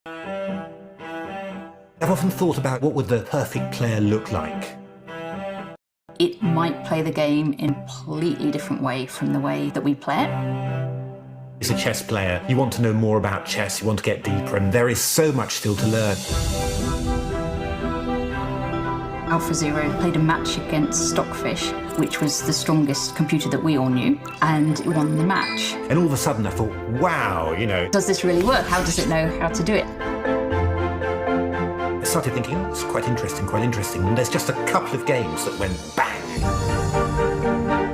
I've often thought about what would the perfect player look like. It might play the game in a completely different way from the way that we play it. As a chess player, you want to know more about chess, you want to get deeper, and there is so much still to learn. AlphaZero played a match against Stockfish, which was the strongest computer that we all knew, and it won the match. And all of a sudden I thought, wow, does this really work? How does it know how to do it? I started thinking, oh, it's quite interesting. And there's just a couple of games that went bang.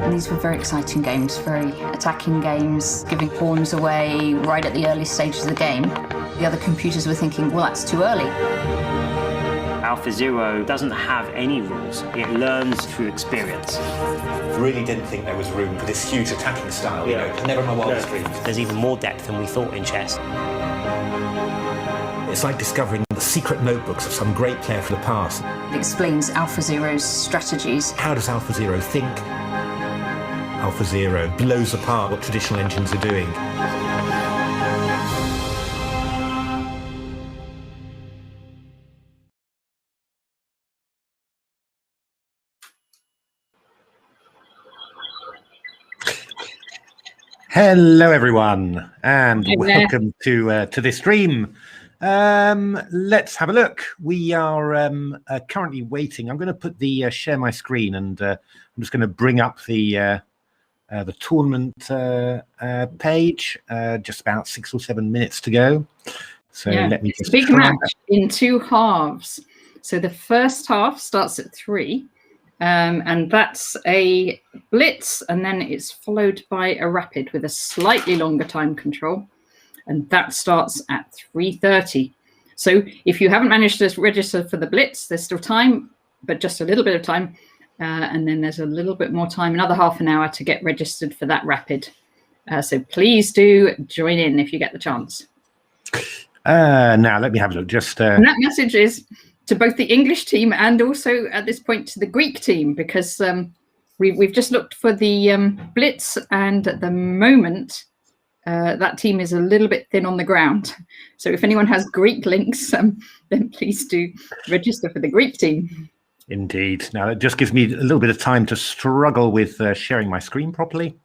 And these were very exciting games, very attacking games, giving pawns away right at the early stages of the game. The other computers were thinking, well, that's too early. AlphaZero doesn't have any rules. It learns through experience. Really didn't think there was room for this huge attacking style, never in my wildest dreams. There's even more depth than we thought in chess. It's like discovering the secret notebooks of some great player from the past. It explains AlphaZero's strategies. How does AlphaZero think? AlphaZero blows apart what traditional engines are doing. Hello, everyone, and welcome to this stream. Let's have a look. We are currently waiting. I'm going to put the share my screen, and I'm just going to bring up the tournament page. Just about 6 or 7 minutes to go. So let me just big match in 2 halves. So the first half starts at 3. And that's a blitz, and then it's followed by a rapid with a slightly longer time control, and that starts at 3:30. So if you haven't managed to register for the blitz, there's still time, but just a little bit of time, and then there's a little bit more time, another half an hour to get registered for that rapid. So please do join in if you get the chance. Now let me have a look. And that message is to both the English team and also at this point to the Greek team, because we've just looked for the blitz, and at the moment that team is a little bit thin on the ground. So if anyone has Greek links, then please do register for the Greek team. Indeed. Now it just gives me a little bit of time to struggle with sharing my screen properly.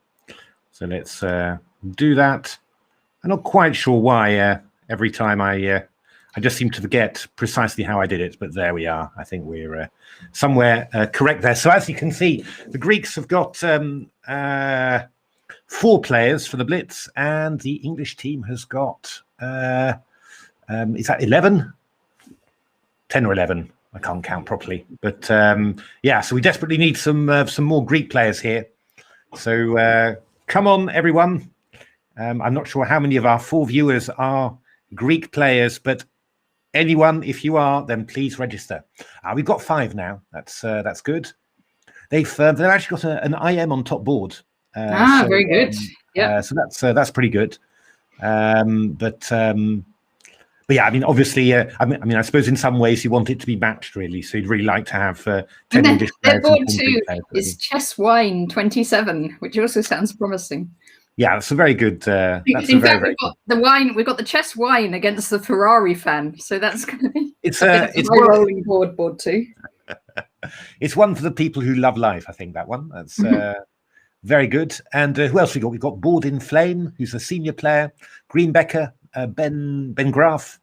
So let's do that. I'm not quite sure why every time I just seem to forget precisely how I did it, but there we are. I think we're somewhere correct there. So as you can see, the Greeks have got 4 players for the blitz, and the English team has got, is that 11? 10 or 11. I can't count properly. But yeah, so we desperately need some more Greek players here. So come on, everyone. I'm not sure how many of our 4 viewers are Greek players, but anyone, if you are, then please register. We've got 5 now. That's good. They've actually got an IM on top board. So, very good. Yeah. So that's pretty good. But yeah, I mean, obviously, I mean, I suppose in some ways you want it to be matched, really. So you'd really like to have 10 English players. Their board 2 is Chess Wine 27, which also sounds promising. Yeah, that's a very good. In fact, we've got the wine. We've got the chess wine against the Ferrari fan, so that's going to be. It's rolling board 2. It's one for the people who love life. I think that one. That's very good. And who else we got? We've got Board in Flame, who's a senior player. Greenbecker, Ben Graff.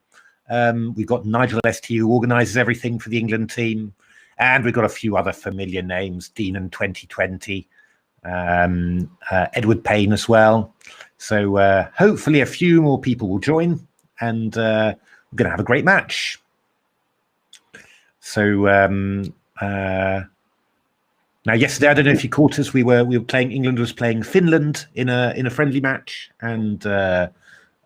We've got Nigel ST, who organises everything for the England team, and we've got a few other familiar names. Dean and 2020. Edward Payne as well. So hopefully a few more people will join, and we're going to have a great match. So now yesterday, I don't know if you caught us, we were playing, England was playing Finland in a friendly match, and well,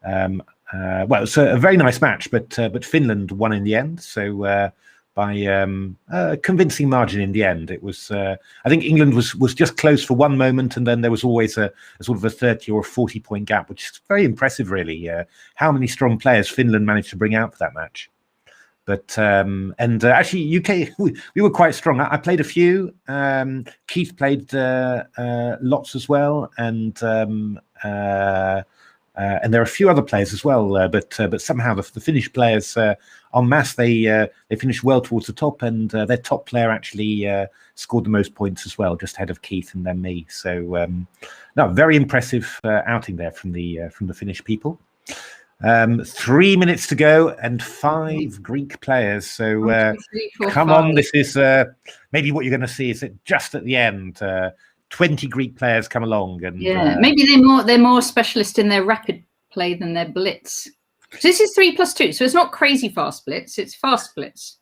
it was a very nice match, but Finland won in the end. So by a convincing margin in the end. It was, I think England was just close for one moment, and then there was always a sort of a 30 or a 40-point gap, which is very impressive, really. How many strong players Finland managed to bring out for that match. But and actually, UK, we were quite strong. I played a few. Keith played lots as well, and and there are a few other players as well, but somehow the Finnish players en masse, they finished well towards the top, and their top player actually scored the most points as well, just ahead of Keith and then me. So no, very impressive outing there from the Finnish people. 3 minutes to go and 5 Greek players. So 1, 2, 3, 4, come 5. on, this is maybe what you're going to see is that just at the end, 20 Greek players come along, and maybe they're more specialist in their rapid play than their blitz. So this is 3+2, so it's not crazy fast blitz; it's fast blitz.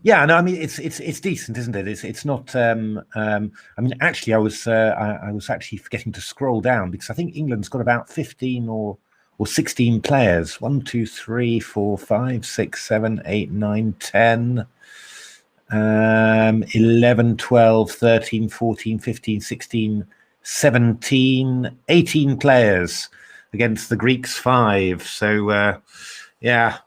Yeah, no, I mean it's decent, isn't it? It's not. I mean, actually, I was actually forgetting to scroll down because I think England's got about 15 or 16 players. 1, 2, 3, 4, 5, 6, 7, 8, 9, 10. 11, 12, 13, 14, 15, 16, 17, 18 players against the Greeks 5. So, yeah,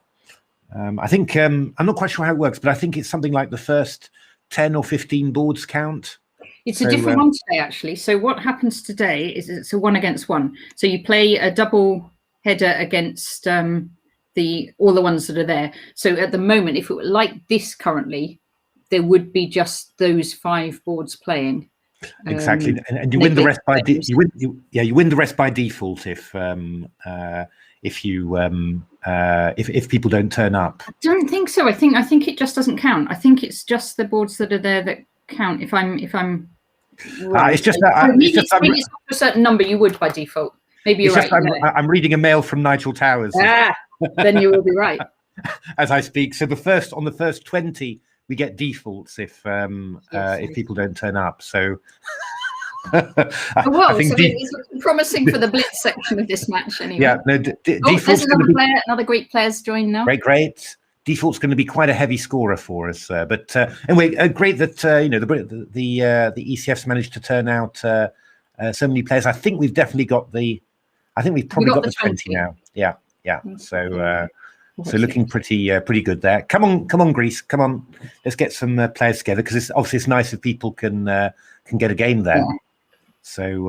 I think I'm not quite sure how it works, but I think it's something like the first 10 or 15 boards count. It's a different one today, actually. So what happens today is it's a 1 against 1. So you play a double header against all the ones that are there. So at the moment, if it were like this currently, there would be just those 5 boards playing. Exactly, and you win the rest by you win the rest by default if people don't turn up. I don't think so. I think it just doesn't count. I think it's just the boards that are there that count. If I'm right. It's just maybe it's up to a certain number you would by default. Maybe you're right. I'm reading a mail from Nigel Towers. Then you will be right as I speak. So on the first 20. We get defaults if people don't turn up. So, I think it's promising for the blitz section of this match. Anyway, yeah. No, there's another Greek player's joined now. Great. Default's going to be quite a heavy scorer for us. But anyway, great that the ECF's managed to turn out so many players. I think we've definitely got the. I think we've probably got the 20 now. Yeah. So. So looking pretty good there. Come on, Greece. Come on, let's get some players together because it's nice if people can get a game there. Yeah. So,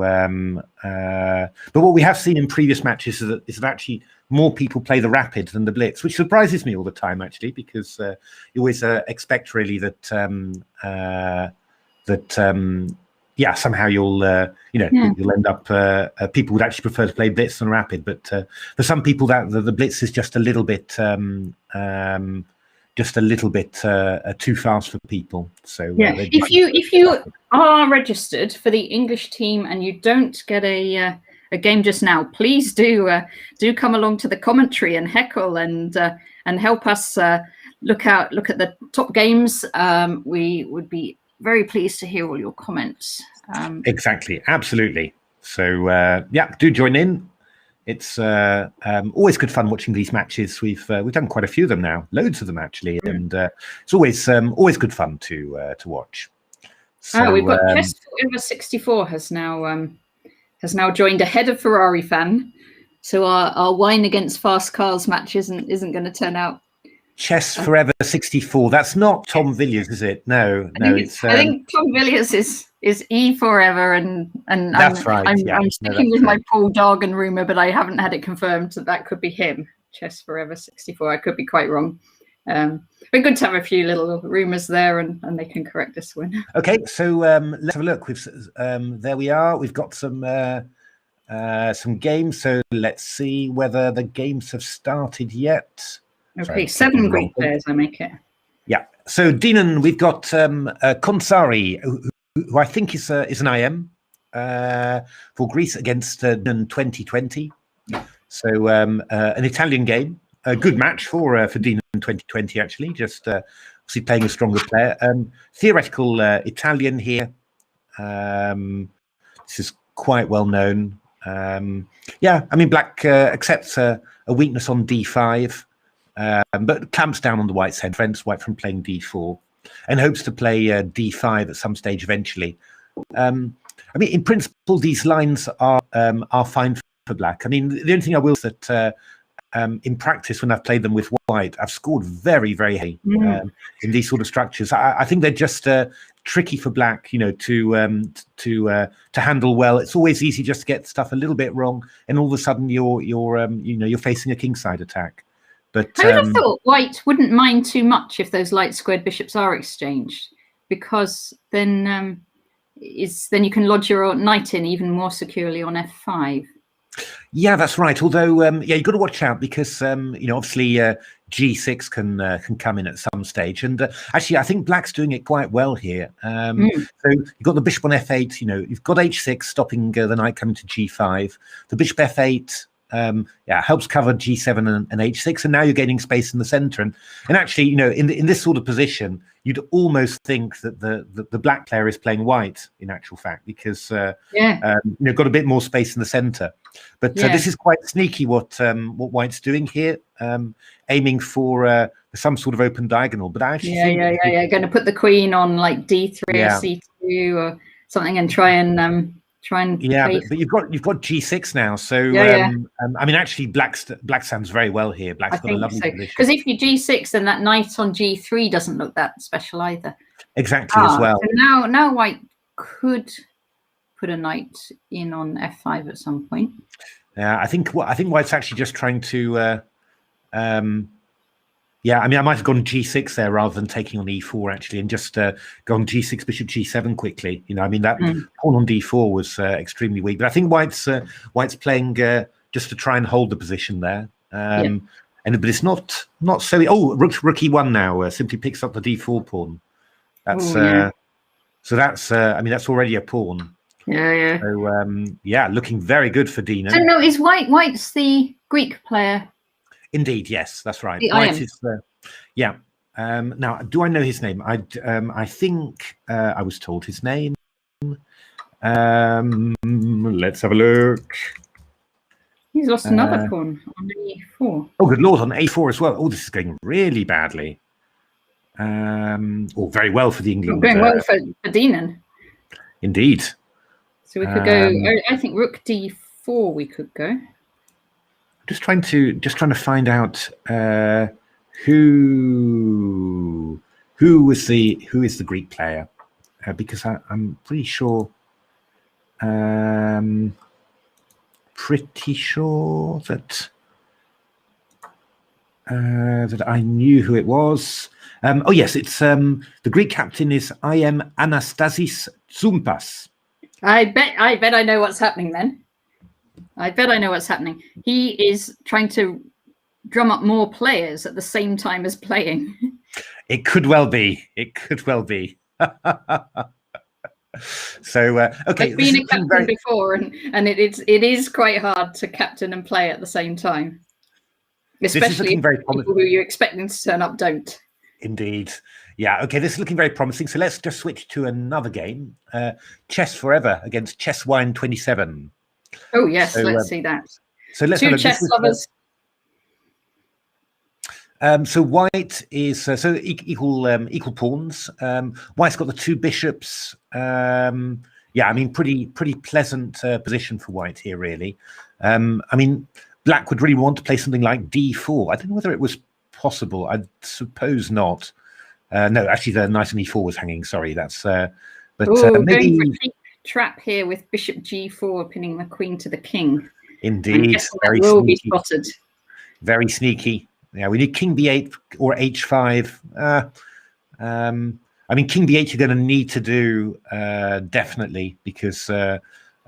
but what we have seen in previous matches is that actually more people play the rapid than the blitz, which surprises me all the time actually because you always expect really that somehow you'll end up people would actually prefer to play blitz than rapid, but for some people that the blitz is just a little bit too fast for people. So if you are registered for the English team and you don't get a game just now, please do come along to the commentary and heckle and help us look at the top games. We would be very pleased to hear all your comments. Exactly, absolutely. So do join in. It's always good fun watching these matches. We've done quite a few of them now, loads of them actually, and it's always good fun to watch. So, we've got Chess Forever 64 has now joined ahead of Ferrari Fan. So our wine against fast cars match isn't going to turn out. Chess Forever 64. That's not Tom Villiers, is it? No, I think Tom Villiers is E Forever, and that's right. I'm sticking with my Paul Dargan rumor, but I haven't had it confirmed that could be him. Chess Forever 64. I could be quite wrong. But good to have a few little rumors there, and they can correct us when. Okay, so let's have a look. There we are. We've got some games. So let's see whether the games have started yet. Okay, 7 Greek players, I make it. Yeah. So, Dinan, we've got Konsari, who I think is an IM for Greece against Dinan 2020. So, an Italian game, a good match for Dinan 2020, actually, just obviously playing a stronger player. Theoretical Italian here. This is quite well known. Black accepts a weakness on D5. But clamps down on the white's head, prevents white from playing d4, and hopes to play d5 at some stage eventually. In principle, these lines are fine for black. I mean, the only thing I will say is that in practice, when I've played them with white, I've scored very, very high in these sort of structures. I think they're just tricky for black, to handle well. It's always easy just to get stuff a little bit wrong, and all of a sudden you're facing a kingside attack. But I would have thought white wouldn't mind too much if those light squared bishops are exchanged, because then you can lodge your knight in even more securely on f5. Yeah, that's right. Although, you've got to watch out because, obviously G6 can come in at some stage. And actually, I think black's doing it quite well here. So you've got the bishop on f8. You've got h6 stopping the knight coming to g5. The bishop f8 helps cover g7 and h6. And now you're gaining space in the center. And actually, in this sort of position, you'd almost think that the black player is playing white in actual fact, because got a bit more space in the center. But this is quite sneaky what white's doing here, aiming for some sort of open diagonal. But I actually think going to put the queen on like d3 or c2 or something and try and but you've got g6 now, so I mean, actually black stands very well here. Black's got a lovely position, because if you g6, then that knight on g3 doesn't look that special either. Exactly, as well. So now white could put a knight in on f5 at some point. I think white's actually just trying to I mean, I might have gone g6 there rather than taking on e4 actually, and just gone g6 bishop g7 quickly. I mean, that pawn on d4 was extremely weak, but I think white's playing just to try and hold the position there. But it's not so. Oh, rook e1 now simply picks up the d4 pawn. That's so that's I mean, that's already a pawn. So looking very good for Dina. So no, is white's the Greek player? Indeed, yes, that's right. White is now, do I know his name? I think I was told his name. Let's have a look. He's lost another pawn on e4. Oh, good lord, on a4 as well. Oh, this is going really badly. Or very well for the England. Going well for Dinan. Indeed. So we could go. I think rook d4. We could go. Just trying to find out who is the Greek player, because I'm pretty sure that that I knew who it was. Oh yes, it's the Greek captain is Anastasis Tsoupas. I bet I know what's happening then. I bet I know what's happening. He is trying to drum up more players at the same time as playing. It could well be. It could well be. So okay, I've been a captain before, and it is quite hard to captain and play at the same time, especially if people who you're expecting to turn up don't. Indeed. Yeah, okay, this is looking very promising. So let's just switch to another game. Chess Forever against Chess Wine 27. Oh yes, so, let's see that. So let's two chess lovers. So white is equal pawns. White's got the two bishops. I mean, pretty pleasant position for white here, really. I mean, black would really want to play something like d4. I don't know whether it was possible. I suppose not. No, actually, the knight on e4 was hanging. Sorry, that's. But maybe going for a trap here with bishop g4, pinning the queen to the king. Indeed, very will sneaky. Be spotted. Very sneaky. Yeah, we need king b8 or h5. I mean, king b8 you're going to need to do definitely, because I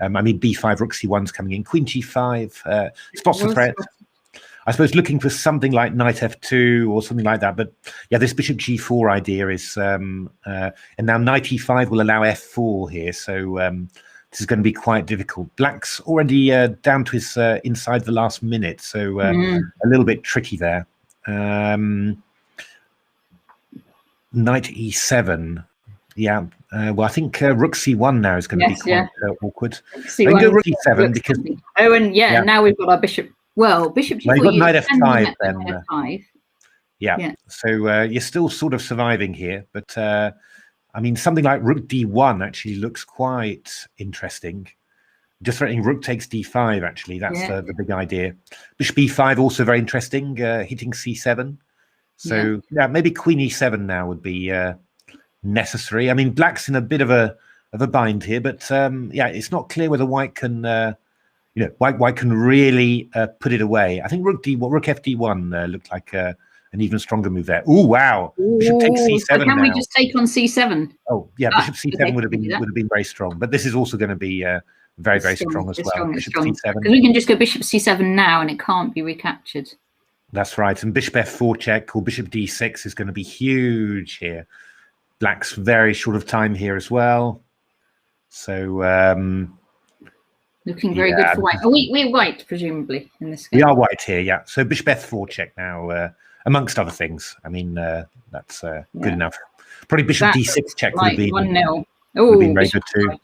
mean, b5, rook c1's coming in, queen g5 spots the threat. I suppose looking for something like knight f2 or something like that. But yeah, this bishop g4 idea is, and now knight e5 will allow f4 here. So this is going to be quite difficult. Black's already down to his inside the last minute, so a little bit tricky there. Knight e7. Yeah, well, I think rook c1 now is going to be quite awkward. I can go rook e7 because. Oh, and now we've got our bishop. Well, bishop g4. Well, you've got knight f5 then. F5. Yeah. So you're still sort of surviving here, but I mean, something like rook d1 actually looks quite interesting. Just threatening rook takes d5, actually. That's Yeah. the big idea. Bishop e5, also very interesting, hitting c7. So, maybe queen e7 now would be necessary. I mean, black's in a bit of a bind here, but it's not clear whether white can, white can really put it away. I think rook fd1 looked like an even stronger move there. Oh, wow. Bishop takes c7 so can now. we just take on c7? Oh, yeah, bishop c7 okay, would have been very strong, but this is also going to be very strong as well. Bishop c7. Because we can just go bishop c7 now, and it can't be recaptured. That's right. And bishop f4 check or bishop d6 is going to be huge here. Black's very short of time here as well. So looking very good for white. We're white, presumably, in this game. We are white here, yeah. So bishop f4 check now, amongst other things. I mean, that's good enough. Probably bishop d6 check would be 1-0. Would have been very good too.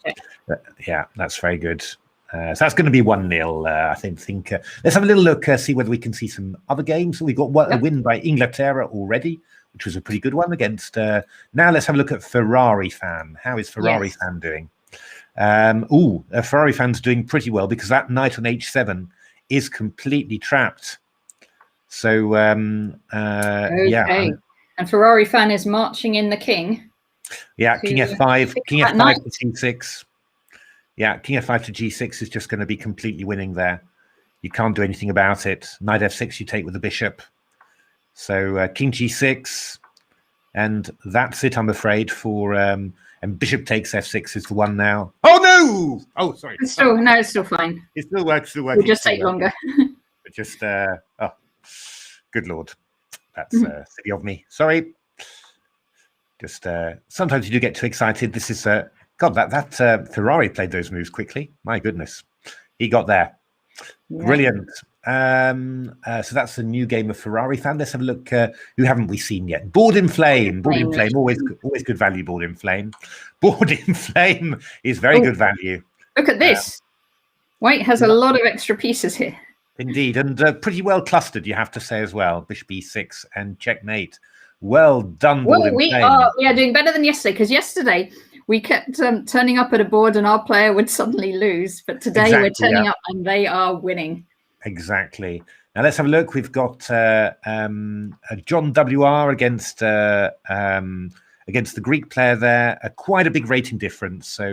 Yeah, that's very good. So that's going to be 1-0. I think. Let's have a little look, see whether we can see some other games. We've got a win by Inglaterra already, which was a pretty good one against. Now let's have a look at Ferrari Fan. How is Ferrari Fan doing? Ferrari Fan's doing pretty well because that knight on h7 is completely trapped. So okay. And Ferrari Fan is marching in the king. Yeah, king f5, king f5 to g6. Yeah, king f5 to g6 is just going to be completely winning there. You can't do anything about it. Knight f6 you take with the bishop. So king g6, and that's it, I'm afraid, for and bishop takes f6 is the one now. Oh no! Oh, sorry. It's still fine. It still works. It'll just take longer. But just good lord, that's silly of me. Sorry. Just sometimes you do get too excited. This is God. That Ferrari played those moves quickly. My goodness, he got there. Yeah. Brilliant. So that's the new game of Ferrari Fan. Let's have a look. Who haven't we seen yet? Board in Flame. Board in Flame. Always good value. Board in Flame. Board in Flame is very good value. Look at this. White has a lot of extra pieces here. Indeed, and pretty well clustered, you have to say as well. Bishop e6 and checkmate. Well done, Board in Flame. We are doing better than yesterday, because yesterday we kept turning up at a board and our player would suddenly lose. But today we're turning up and they are winning. Exactly. Now let's have a look. We've got John WR against the Greek player there. Quite a big rating difference. So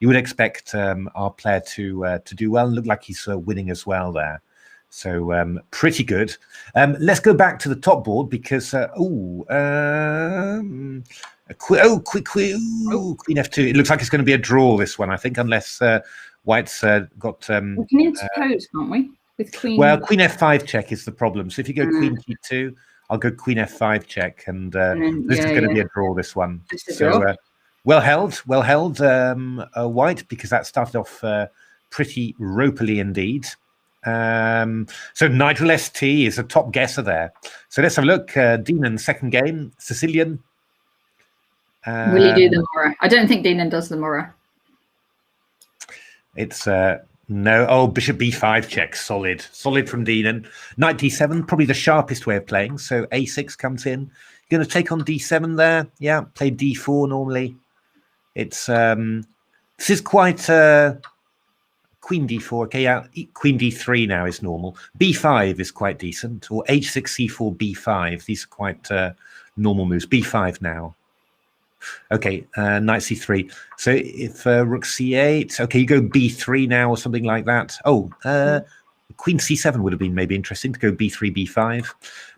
you would expect our player to do well and look like he's winning as well there. So pretty good. Let's go back to the top board because queen f2. It looks like it's going to be a draw, this one, I think, unless White's got. We can interpose, can't we? With queen. Well, queen f5 check is the problem. So if you go queen g2, I'll go queen f5 check, and this is going to be a draw. This one. So well held, White, because that started off pretty ropily indeed. So Nigel ST is a top guesser there. So let's have a look. Deanan, second game, Sicilian. Will he do the Mora? I don't think Deanan does the Mora. It's no. Oh, bishop b5 check, solid from Deanan. Knight d7, probably the sharpest way of playing. So a6 comes in. You're going to take on d7 there. Yeah, play d4 normally. It's this is quite queen d4. Okay, yeah, queen d3 now is normal. b5 is quite decent, or h6 c4 b5. These are quite normal moves. b5 now. Okay, knight c3. So if rook c8, okay, you go b3 now or something like that. Oh, queen c7 would have been maybe interesting to go b3, b5.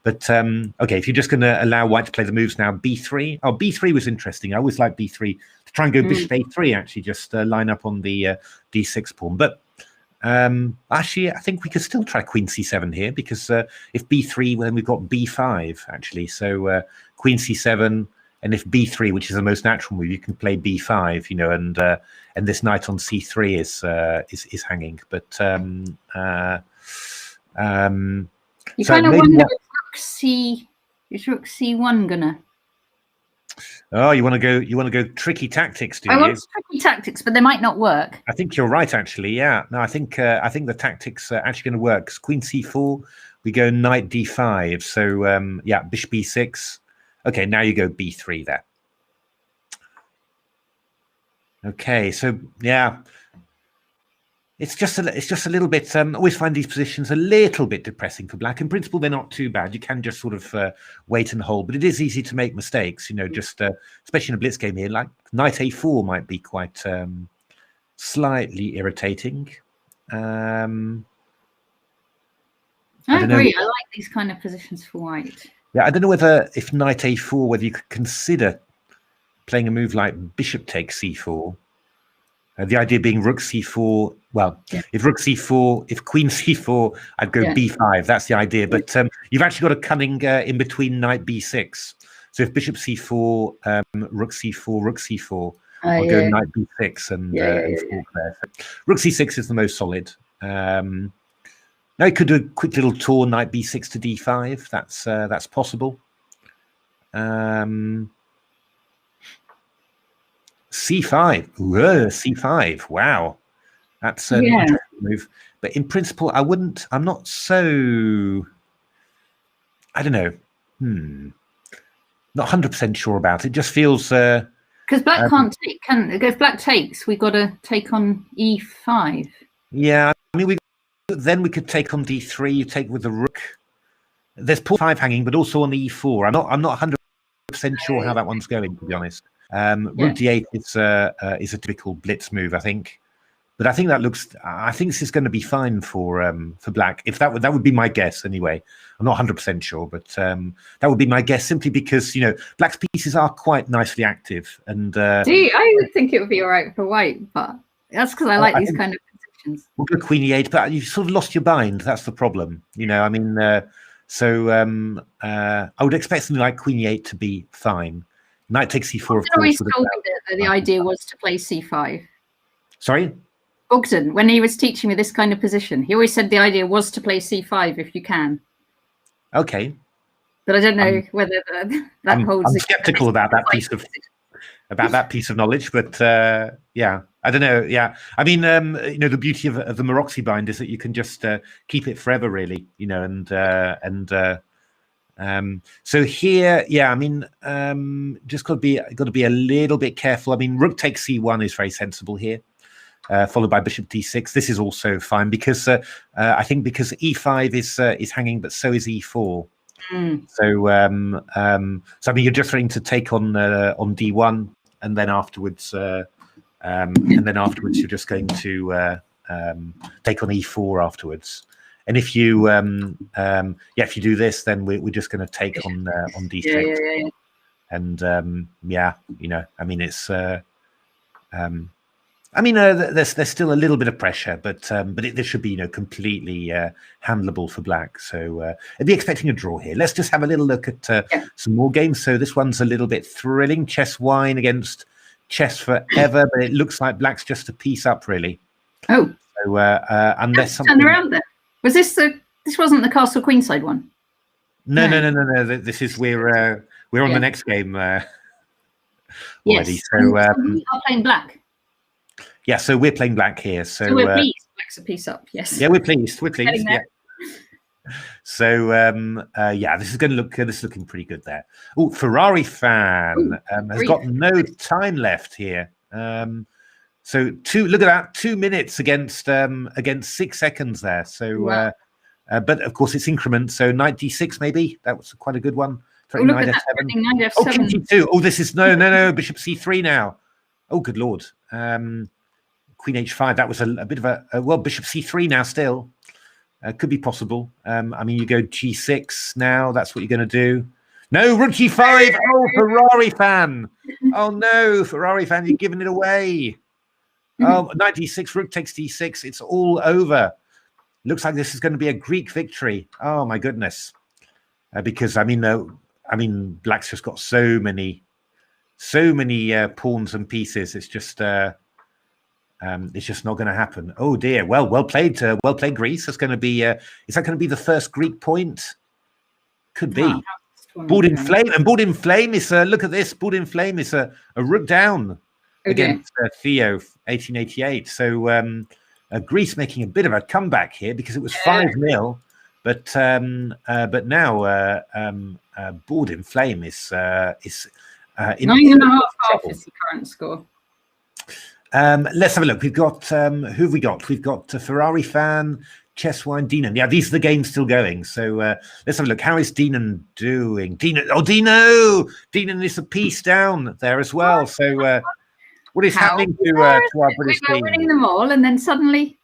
But okay, if you're just going to allow White to play the moves now, b3. Oh, b3 was interesting. I always like b3 to try and go bishop a3. Actually, just line up on the d6 pawn. But actually, I think we could still try queen c7 here because if b3, well, then we've got b5 actually. So queen c7. And if b3, which is the most natural move, you can play b5, you know, and this knight on c3 is hanging. But you kind of wonder if rook c1 gonna. Oh, you want to go tricky tactics, do you? I want tricky tactics, but they might not work. I think you're right, actually. Yeah, no, I think the tactics are actually going to work. Because queen c4, we go knight d5. So yeah, bishop b6. Okay, now you go b3 there. Okay, so yeah, it's just a little bit. I always find these positions a little bit depressing for black. In principle, they're not too bad. You can just sort of wait and hold, but it is easy to make mistakes. Just especially in a blitz game here, like knight a4 might be quite slightly irritating. I agree. I like these kind of positions for white. Yeah, I don't know whether if knight a4, whether you could consider playing a move like bishop takes c4. The idea being rook c4. Well, if rook c4, if queen c4, I'd go b5. That's the idea. But you've actually got a cunning in between knight b6. So if bishop c4, rook c4, rook c4, I'll go knight b6 and fork there. So rook c6 is the most solid. Now you could do a quick little tour, knight b6 to d5. That's possible. c5. Whoa, c5. Wow, that's an interesting move. But in principle, I'm not so. I don't know. Not 100% sure about it. Just feels. Because black can't take. If black takes, we got to take on e5. Yeah, I mean then we could take on d3. You take with the rook. There's pawn 5 hanging, but also on e4. I'm not 100% sure how that one's going, to be honest. Rook d8 is a typical blitz move, I think. But I think this is going to be fine for black. If that would be my guess anyway. I'm not 100% sure, but that would be my guess simply because black's pieces are quite nicely active. And I would think it would be all right for white, but that's because I like these kind of positions. We'll go queen e8, but you've sort of lost your bind. That's the problem. I mean, I would expect something like queen e8 to be fine. Knight takes c4. Of course, told me that the idea was to play c5. Sorry? Bogdan, when he was teaching me this kind of position, he always said the idea was to play c5 if you can. Okay. But I don't know whether that holds. I'm skeptical about that piece of knowledge, but I don't know. Yeah, I mean, the beauty of the Maroczy bind is that you can just keep it forever, really. So here, I mean, just got to be a little bit careful. I mean, rook takes c1 is very sensible here, followed by bishop d6. This is also fine because I think because e5 is hanging, but so is e4. So I mean, you're just trying to take on d1, and then afterwards, you're just going to take on e4 afterwards. And if you if you do this, then we're just going to take on d6. And I mean, it's there's still a little bit of pressure, but this should be completely handleable for black. So I'd be expecting a draw here. Let's just have a little look at some more games. So this one's a little bit thrilling. Chess Wine against Chess Forever, but it looks like black's just a piece up, really. Oh, so unless something turn around there. Was this this wasn't the Castle Queenside one? No. This is we're on the next game already. Yes. So we are playing black. Yeah, so we're playing black here. So we're pleased. Black's a piece up. Yes. Yeah, we're pleased. Yeah. So this is going to look. This is looking pretty good there. Oh, Ferrari fan has got no time left here. So look at that, 2 minutes against 6 seconds there. So, but of course it's increments. So knight d6 maybe that was quite a good one. Look at that, knight f7. Oh, king c2. Oh, this is no. Bishop c3 now. Oh, good lord. Queen h5. That was a bit of a bishop c3 now still. Could be possible. I mean, you go g6 now. That's what you're going to do. No, rook g5. Oh, Ferrari fan. Oh no, Ferrari fan, you're giving it away. Oh, knight d6, rook takes d6. It's all over. Looks like this is going to be a Greek victory. Oh my goodness. Because I mean, black's just got so many pawns and pieces. It's just not going to happen. Oh dear. Well played, Greece. That's going to be. Is that going to be the first Greek point? Could be. Board in flame, and board in flame is. Look at this. Board in flame is a rook down against Theo, 1888. So Greece making a bit of a comeback here because it was 5-0, but now board in flame is 9.5 off is the current score. Let's have a look. We've got who have we got? We've got Ferrari fan, Chesswine, Deanon. Yeah, these are the games still going. So let's have a look. How is Deanon doing? Deanon is a piece down there as well. So what is happening to our British we were team? winning them all, and then suddenly.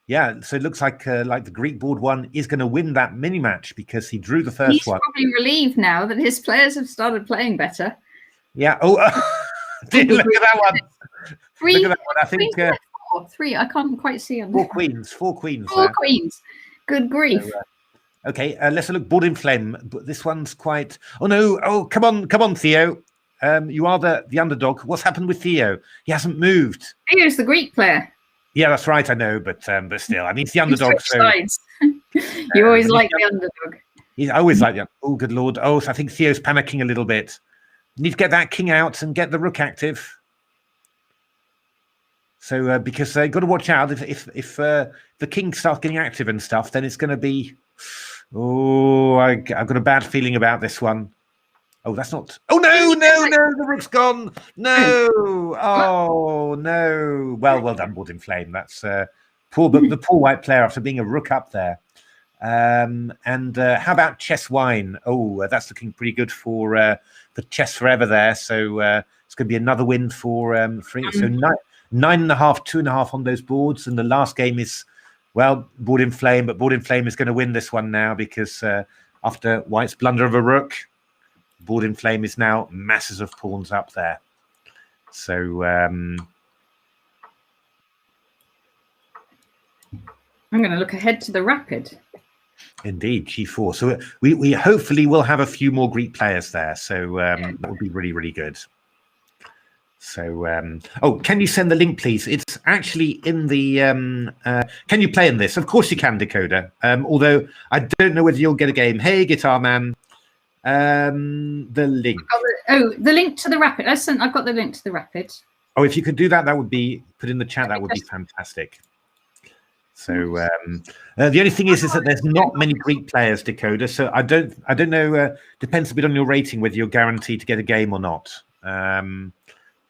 Yeah, so it looks like the Greek board one is going to win that mini match because he drew the first He's one. probably relieved now that his players have started playing better. Yeah. Oh, look at that one. Three. Look at that one. I think three. I can't quite see on four queens. Four queens. Four there. queens. Good grief. So, okay, let's have a look. Board in flame. But this one's quite. Oh no! Oh, come on, Theo. You are the underdog. What's happened with Theo? He hasn't moved. Theo's the Greek player. Yeah, that's right. I know, but still, I mean, it's the underdog. So sides. You always like the underdog. I always like the. Oh, good lord! Oh, so I think Theo's panicking a little bit. Need to get that king out and get the rook active. So because got to watch out if the king starts getting active and stuff, then it's going to be. Oh, I've got a bad feeling about this one. Oh, that's not. Oh no! The rook's gone. No! Oh no! Well done, Board in Flame. That's poor, but the poor white player after being a rook up there. And how about Chess Wine? Oh, that's looking pretty good for Chess Forever there. So it's going to be another win for so 9.5, 2.5 on those boards, and the last game is Board in Flame, but Board in Flame is going to win this one now because after White's blunder of a rook, Board in Flame is now masses of pawns up there. So I'm going to look ahead to the rapid. Indeed, G4. So we hopefully will have a few more Greek players there. So that would be really, really good. So, can you send the link, please? It's actually in the. Can you play in this? Of course you can, Decoder. Although I don't know whether you'll get a game. Hey, Guitar Man. The link. The link to the rapid. I've got the link to the rapid. Oh, if you could do that, that would be put in the chat. That would be fantastic. So the only thing is that there's not many Greek players, Decoder. So I don't know. Depends a bit on your rating whether you're guaranteed to get a game or not.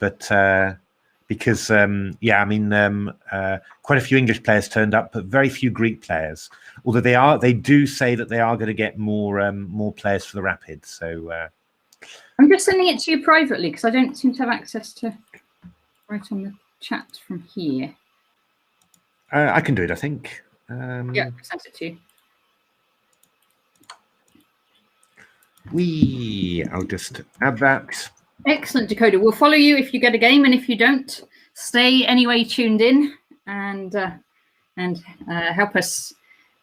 Because quite a few English players turned up, but very few Greek players. Although they do say that they are going to get more players for the Rapid. So I'm just sending it to you privately because I don't seem to have access to write on the chat from here. I can do it, I think. Yeah, I sent it to you. I'll just add that. Excellent, Decoder. We'll follow you if you get a game, and if you don't, stay anyway tuned in and help us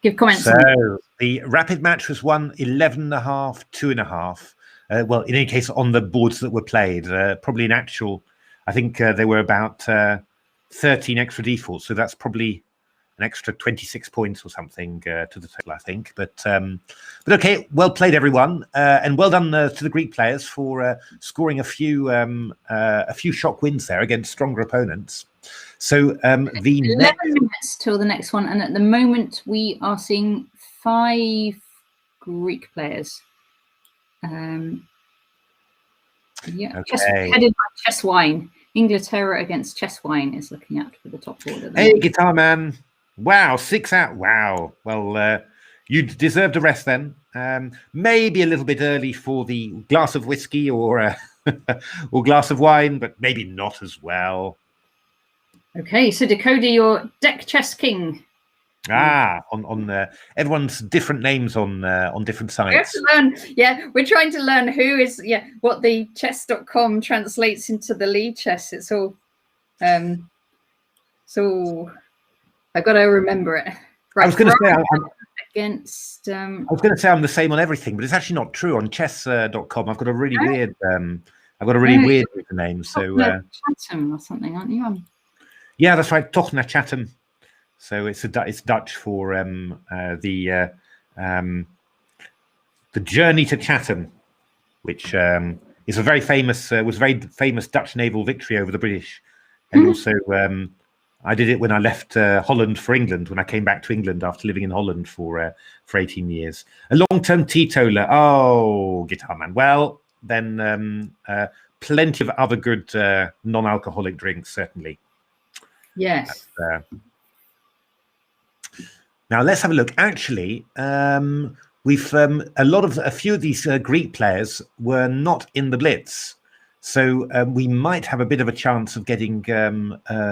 give comments. So the Rapid match was won 11.5, 2.5. Well, in any case, on the boards that were played, probably in actual, I think there were about 13 extra defaults, so that's probably an extra 26 points or something to the total, I think. But okay, well played, everyone, and well done to the Greek players for scoring a few shock wins there against stronger opponents. So the 11 minutes till the next one, and at the moment we are seeing 5 Greek players. Headed by Chess Wine. Inglaterra against Chess Wine is looking at for the top order. Hey, Guitar Man. Wow, 6 out. Wow. Well, you deserved a rest then. Maybe a little bit early for the glass of whiskey or or glass of wine, but maybe not as well. Okay, so Decoder, your deck chess king. On everyone's different names on different sites. We have to learn, we're trying to learn who is what the chess.com translates into the lead chess. It's all so I've got to remember it. Right, I was going to say against I was going to say I'm the same on everything, but it's actually not true. On chess.com I've got a really weird weird name. So Chatham or something, aren't you? Yeah, that's right, Tochna Chatham. So it's Dutch for the journey to Chatham, which is a very famous Dutch naval victory over the British, and also I did it when I left Holland for England. When I came back to England after living in Holland for 18 years, a long-term teetotaler. Oh, Guitar Man. Well, then plenty of other good non-alcoholic drinks, certainly. Yes. Now let's have a look. Actually, we've a few of these Greek players were not in the Blitz, so we might have a bit of a chance of getting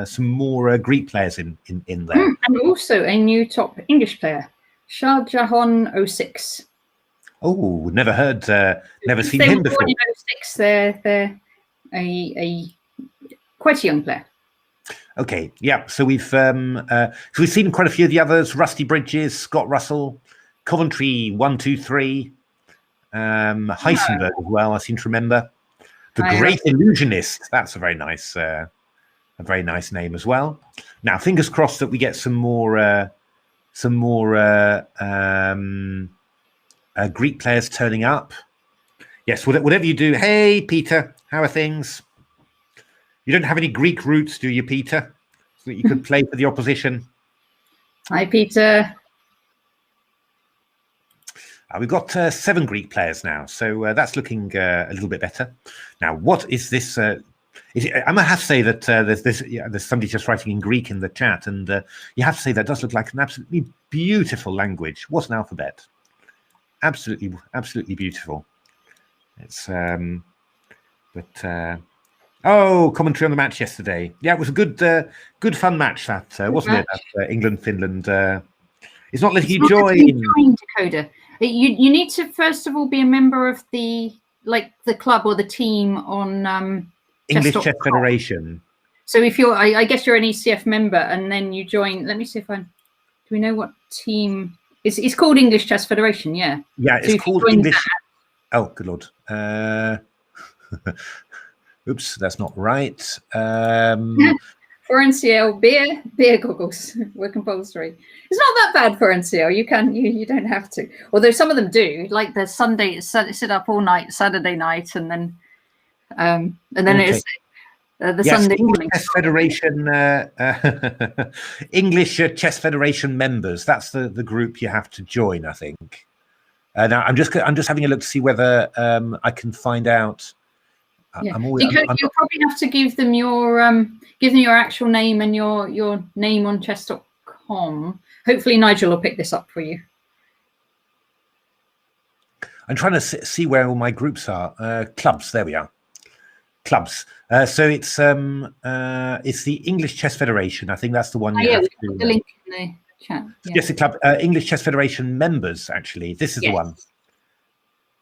some more Greek players in there. And also a new top English player, Shah Jahan 06. Oh, never heard, never seen him before. In 06, they're a quite a young player. Okay, yeah. So we've seen quite a few of the others: Rusty Bridges, Scott Russell, Coventry 123, Heisenberg as well. I seem to remember the Great Illusionist. That's a very nice name as well. Now, fingers crossed that we get some more Greek players turning up. Yes, whatever you do. Hey, Peter, how are things? You don't have any Greek roots, do you, Peter? So that you could play for the opposition. Hi, Peter. We've got 7 Greek players now, so that's looking a little bit better. Now, what is this? I'm gonna have to say that there's somebody just writing in Greek in the chat, and you have to say that does look like an absolutely beautiful language. What an alphabet! Absolutely beautiful. It's oh, commentary on the match yesterday. Yeah, it was a good fun match, that wasn't it? That, England Finland. It's not letting you join. Dakota. You need to first of all be a member of the club or the team on English Chess Federation. So if you're, I guess you're an ECF member, and then you join. Let me see if do we know what team? It's called English Chess Federation. Yeah. Yeah, so it's called English. Oh, good lord. Oops, that's not right. For NCL, beer goggles were compulsory. It's not that bad for NCL. You don't have to. Although some of them do. Like the Sunday, sit up all night, Saturday night, and then okay. It's the Sunday morning. Chess Federation, English Chess Federation members. That's the group you have to join, I think. Now I'm just having a look to see whether I can find out. Yeah. You'll probably have to give them your actual name and your name on chess.com. Hopefully Nigel will pick this up for you. I'm trying to see where all my groups are. Clubs, there we are. Clubs. So it's the English Chess Federation. I think that's the one. We put the link in the chat. Yeah. Yes, the club. English Chess Federation members. Actually, this is the one.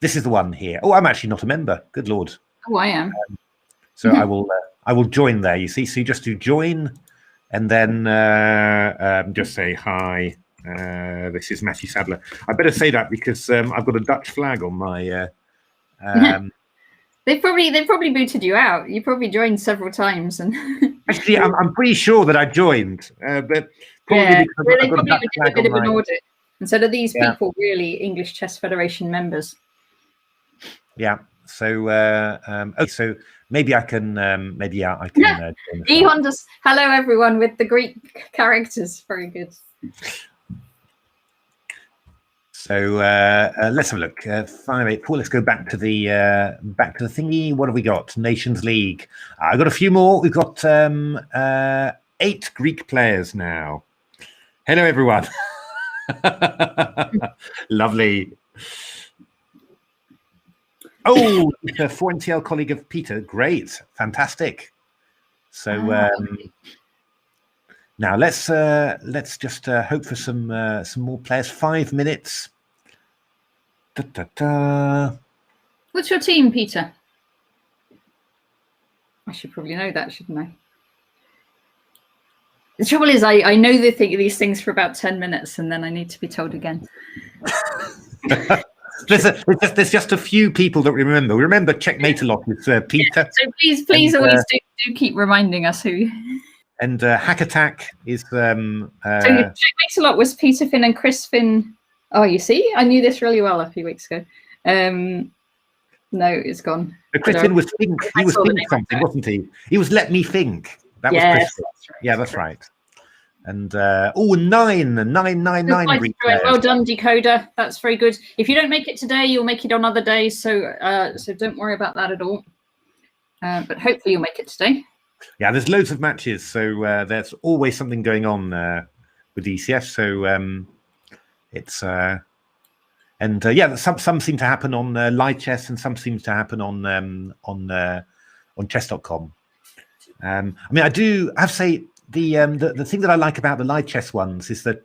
This is the one here. Oh, I'm actually not a member. Good lord. Oh, I am. So I will join there. You see, so you just do join, and then just say hi. This is Matthew Sadler. I better say that because I've got a Dutch flag on my. They probably booted you out. You probably joined several times, and actually, I'm pretty sure that I joined, but probably because they probably did a bit of an audit. And so are these people really English Chess Federation members? Yeah. So so maybe I can I can. Ehon just hello everyone with the Greek characters. Very good. So let's have a look. 584. Let's go back to the thingy. What have we got? Nations League. I've got a few more. We've got 8 Greek players now. Hello everyone. Lovely. Oh, a 4NTL colleague of Peter. Great, fantastic. So now let's just hope for some more players. 5 minutes. What's your team, Peter? I should probably know that, shouldn't I? The trouble is, I know these things for about 10 minutes, and then I need to be told again. There's just a few people that remember. We remember Checkmate a lot with Peter. Yeah, so please always do keep reminding us who. And Hack Attack is. So Checkmate a lot was Peter Finn and Chris Finn. Oh, you see, I knew this really well a few weeks ago. No, it's gone. Chris Finn was Think. He was Think something, wasn't he? He was Let Me Think. That was Chris. That's right. Yeah, that's right. And 999 Greek players. Well done, Decoder. That's very good. If you don't make it today, you'll make it on other days. So so don't worry about that at all. but hopefully you'll make it today. Yeah, there's loads of matches, so there's always something going on with ECF. So it's yeah, some seem to happen on live chess, and some seems to happen on chess.com. I mean, I have to say the thing that I like about the live chess ones is that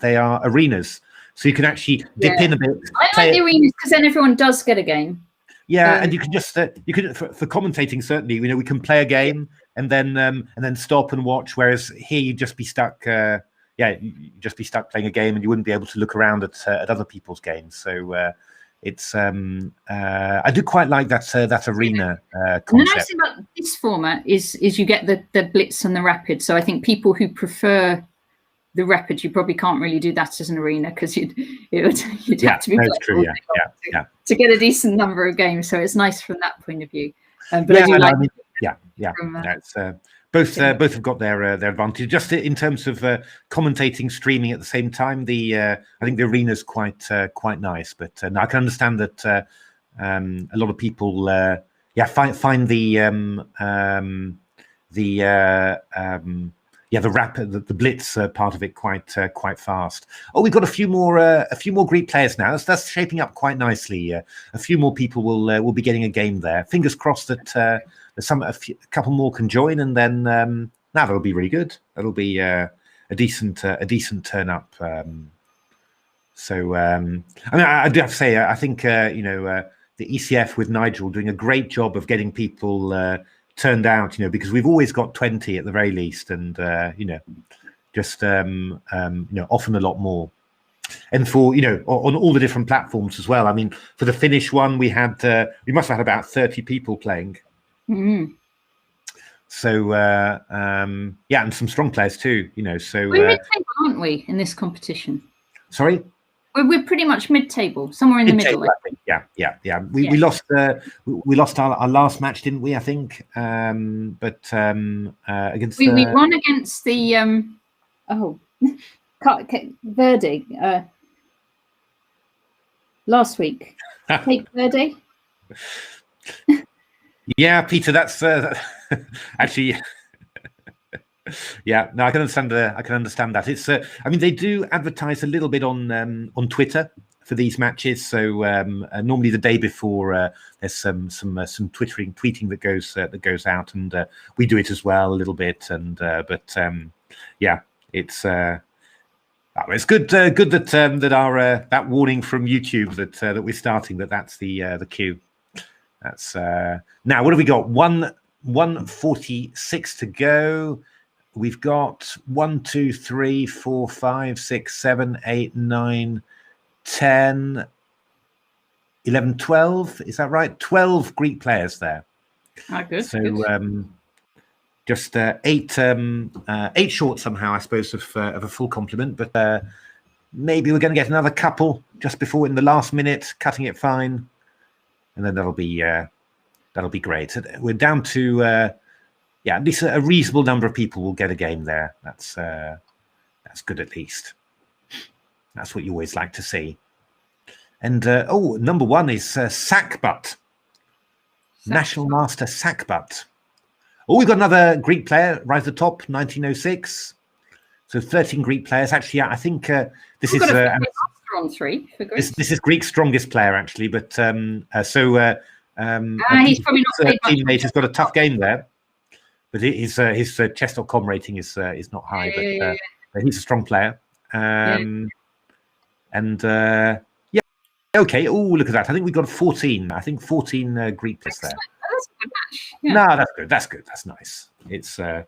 they are arenas, so you can actually dip in a bit. I like the arenas because then everyone does get a game. Yeah, and you can just you can for commentating certainly. You know, we can play a game and then stop and watch. Whereas here you'd just be stuck. You'd just be stuck playing a game, and you wouldn't be able to look around at other people's games. So it's I do quite like that arena concept. And the nice thing about this format is you get the blitz and the rapid. So I think people who prefer the rapid, you probably can't really do that as an arena because you'd have to be true. To get a decent number of games. So it's nice from that point of view. But I do like it's both have got their advantage. Just in terms of commentating, streaming at the same time, I think the arena's quite nice. But no, I can understand that a lot of people find the rapid, the blitz part of it quite fast. Oh, we've got a few more Greek players now. That's shaping up quite nicely. A few more people will be getting a game there. Fingers crossed that a couple more can join, and then now that'll be really good. That'll be a decent turn up. So I mean, I do have to say, I think the ECF with Nigel doing a great job of getting people turned out, because we've always got 20 at the very least, and just often a lot more. And for on all the different platforms as well. I mean, for the Finnish one, we must have had about 30 people playing. Mm-hmm. So and some strong players too. So we're mid-table, aren't we, in this competition? Sorry. We're pretty much mid-table, somewhere in the middle. I think. Yeah. We lost our last match, didn't we? I think, but against we won against the Verde last week. Cape Verde. Yeah, Peter, that's actually. Yeah, no, I can understand that. It's I mean, they do advertise a little bit on Twitter for these matches. So normally the day before, there's some tweeting that goes out, and we do it as well a little bit. And yeah, it's good that our that warning from YouTube that we're starting that's the cue. That's now. What have we got? 1:46 to go. We've got 1, 2, 3, 4, 5, 6, 7, 8, 9, 10, 11, 12. Is that right? 12 Greek players there. Good. So good. Just eight short somehow, I suppose, of a full complement. But maybe we're going to get another couple just before in the last minute, cutting it fine, and then that'll be great. We're down to. Yeah, at least a reasonable number of people will get a game there. That's good at least. That's what you always like to see. And number one is Sackbutt, National Master Sackbutt. Oh, we've got another Greek player right at the top, 1906. So 13 Greek players. Actually, I think this is on 3 for Greece. This is Greek's strongest player actually, but he's probably not. His teammate has got a tough game there. But his chess.com rating is not high, but he's a strong player. And okay. Oh, look at that! I think we got 14. I think 14 Greek players there. That's a good match. Yeah. No, that's good. That's good. That's nice. It's no,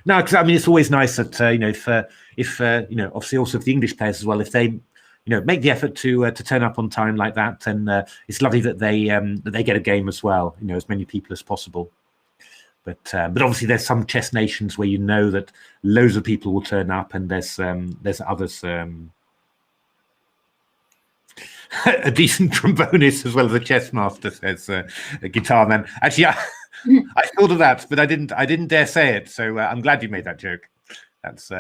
because I mean, it's always nice that if obviously also for the English players as well, if they make the effort to turn up on time like that, then it's lovely that they get a game as well. As many people as possible. But obviously there's some chess nations where that loads of people will turn up, and there's others. A decent trombonist as well as a chess master, says a guitar man. Actually, I thought of that, but I didn't dare say it. So I'm glad you made that joke. That's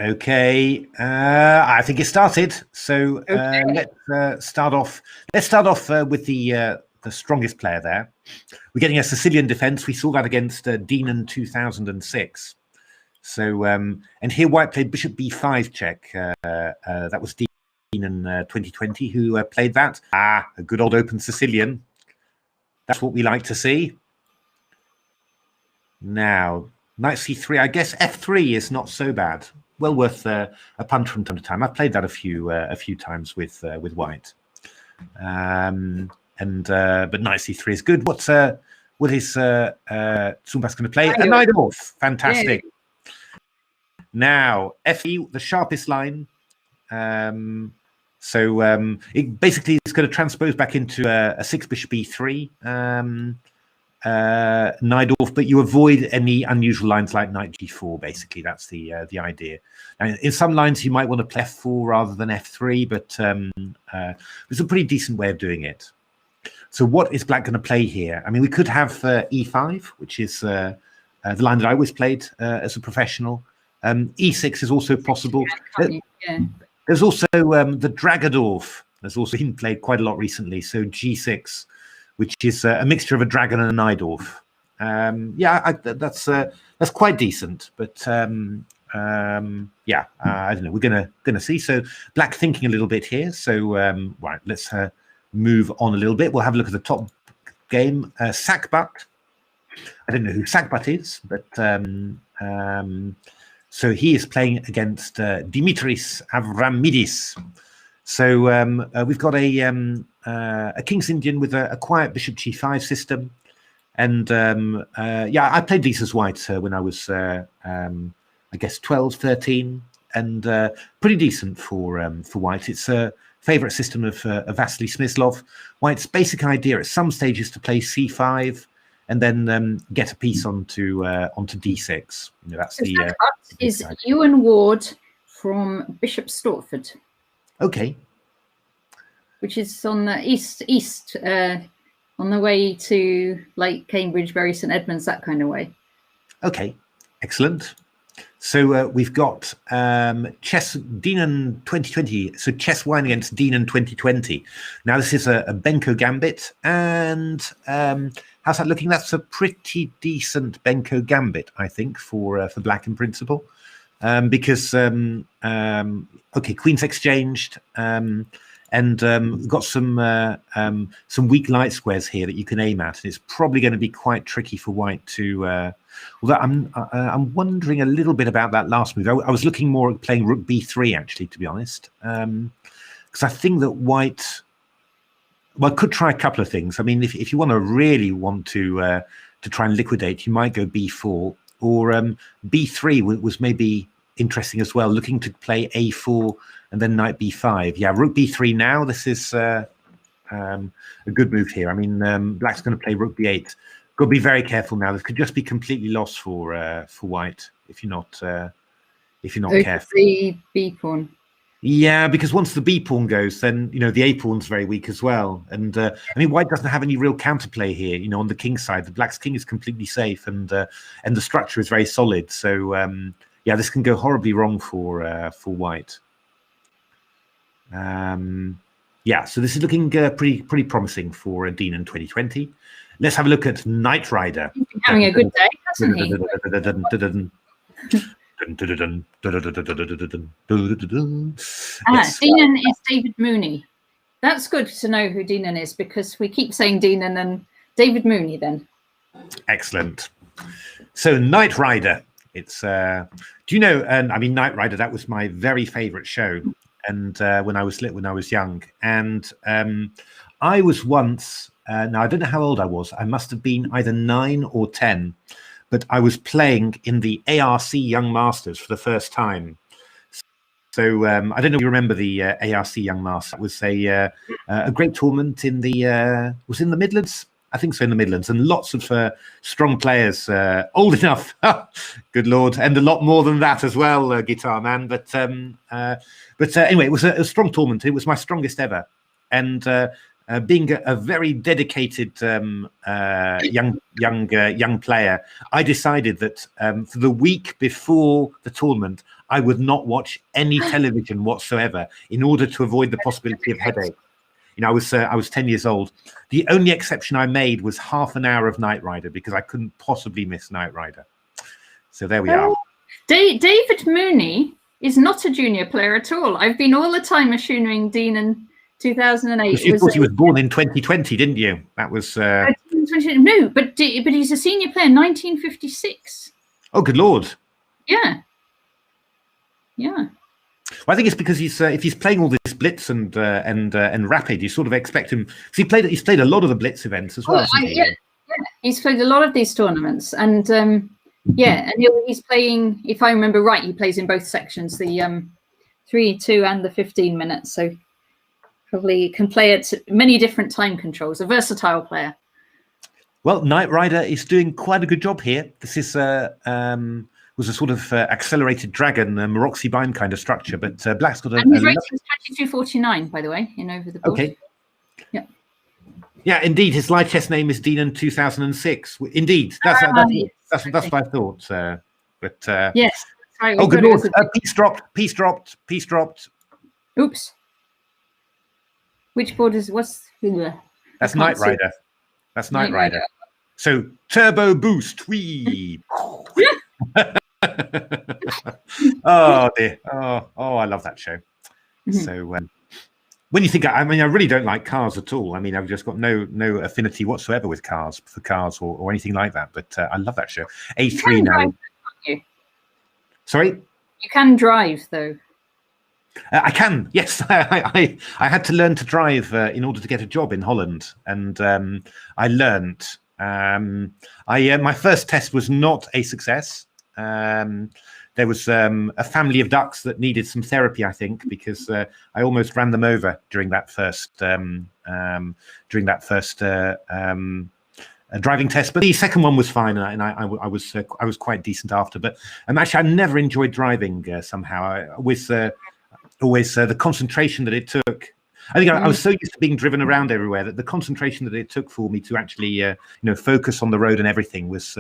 Okay, I think it started. So let's start off. Let's start off with the strongest player there. We're getting a Sicilian defense. We saw that against Deanan 2006. So and here White played Bishop B5 check. That was Deanan 2020 who played that. A good old open Sicilian. That's what we like to see. Now, knight c3. I guess f3 is not so bad. Well worth a punt from time to time. I've played that a few times with White. But knight c3 is good. What is Zumbas going to play? A knight off. Fantastic. Yeah. Now f3, the sharpest line. It basically is going to transpose back into a 6 bishop e3. Knight off, but you avoid any unusual lines like knight g4. Basically, that's the idea. And in some lines, you might want to play f4 rather than f3, but it's a pretty decent way of doing it. So, what is Black going to play here? I mean, we could have e5, which is the line that I always played as a professional. E6 is also possible. There's also the Dragadorf. There's also been played quite a lot recently. So g6. Which is a mixture of a dragon and a Najdorf. That's quite decent, but I don't know. We're gonna see. So Black thinking a little bit here. So right, let's move on a little bit. We'll have a look at the top game. Sackbut. I don't know who Sackbut is, but so he is playing against Dimitris Avramidis. So we've got a King's Indian with a quiet Bishop G5 system, and I played these as White when I was I guess 12, 13, and pretty decent for White. It's a favourite system of Vasily Smyslov. White's basic idea at some stages to play C5 and then get a piece onto D6. You know, that's so the is Ewan Ward from Bishop Stortford. Okay. Which is on the east, on the way to like Cambridge, Bury St Edmunds, that kind of way. Okay, excellent. So we've got Chess Deanan 2020. So Chess Wine against Deanan 2020. Now this is a Benko Gambit, and how's that looking? That's a pretty decent Benko Gambit, I think, for Black in principle, because okay, Queen's exchanged. And got some weak light squares here that you can aim at, and it's probably going to be quite tricky for White to. Although I'm wondering a little bit about that last move. I was looking more at playing Rook B3 actually, to be honest, because I think that White, well, could try a couple of things. I mean, if you really want to try and liquidate, you might go B4 or B3 was maybe interesting as well. Looking to play A4. And then knight b5. Yeah, rook b3 now. This is a good move here. I mean, Black's going to play rook b8. Got to be very careful now. This could just be completely lost for White if you're not careful. The b pawn. Yeah, because once the b pawn goes, then the a pawn's very weak as well. And I mean, White doesn't have any real counterplay here. On the king side, the Black's king is completely safe, and the structure is very solid. So yeah, this can go horribly wrong for White. Yeah, so this is looking pretty promising for Deanan 2020. Let's have a look at Knight Rider. He's been having a good day, hasn't he? Deanan is David Mooney. That's good to know who Deanan is, because we keep saying Deanan and David Mooney then. Excellent. So Knight Rider. It's do you know? And I mean, Knight Rider. That was my very favourite show. And when I was young, and I was once now I don't know how old I was. I must have been either 9 or 10, but I was playing in the ARC Young Masters for the first time. So I don't know if you remember the ARC Young Masters. It was a great tournament in the was in the Midlands. I think so, in the Midlands, and lots of strong players, old enough, good Lord, and a lot more than that as well, Guitar Man. But anyway, it was a strong tournament. It was my strongest ever, and being a very dedicated young player, I decided that for the week before the tournament, I would not watch any television whatsoever in order to avoid the possibility of headache. You know, I was 10 years old. The only exception I made was half an hour of Knight Rider because I couldn't possibly miss Knight Rider. So there we are. David Mooney is not a junior player at all. I've been all the time assuming Dean in 2008. You thought he was born in 2020, didn't you? That was no, but he's a senior player in 1956. Oh, good Lord! Yeah. Well, I think it's because he's if he's playing all this blitz and rapid, you sort of expect him. Because he's played a lot of the blitz events as well. Yeah, he's played a lot of these tournaments, and and he's playing. If I remember right, he plays in both sections, the 3, 2, and the 15 minutes. So probably can play at many different time controls. A versatile player. Well, Knight Rider is doing quite a good job here. This is was a sort of accelerated dragon, Maroxy bind kind of structure, but Black's got a. And his rating is 2249, by the way, in over the board. Okay. Yeah. Yeah, indeed. His live chess name is Deanon 2006. Indeed, that's what I thought. But yes. Right, oh, good Lord! Piece dropped. Oops. Which board is what's? That's Knight Rider. That's Knight Rider. So turbo boost. Wee. Oh dear. Oh, I love that show. So when you think, I really don't like cars at all. I mean, I've just got no affinity whatsoever with cars, or anything like that. But I love that show. A3 now. Sorry? You can drive though. I can, yes. I had to learn to drive in order to get a job in Holland, and I learned. My first test was not a success. There was a family of ducks that needed some therapy, I think, because I almost ran them over during that first driving test. But the second one was fine, and I was quite decent after. But actually, I never enjoyed driving somehow. Always the concentration that it took. I think I was so used to being driven around everywhere that the concentration that it took for me to actually focus on the road and everything was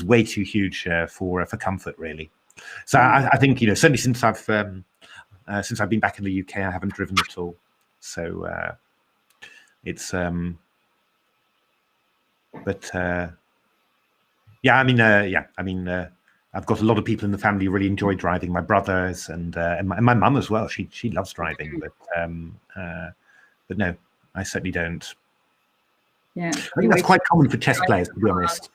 way too huge for comfort, really. So I think certainly since I've been back in the UK, I haven't driven at all. So it's I've got a lot of people in the family who really enjoy driving. My brothers and my mum as well. She loves driving, but no, I certainly don't. Yeah, I think that's quite common for chess players, to be honest.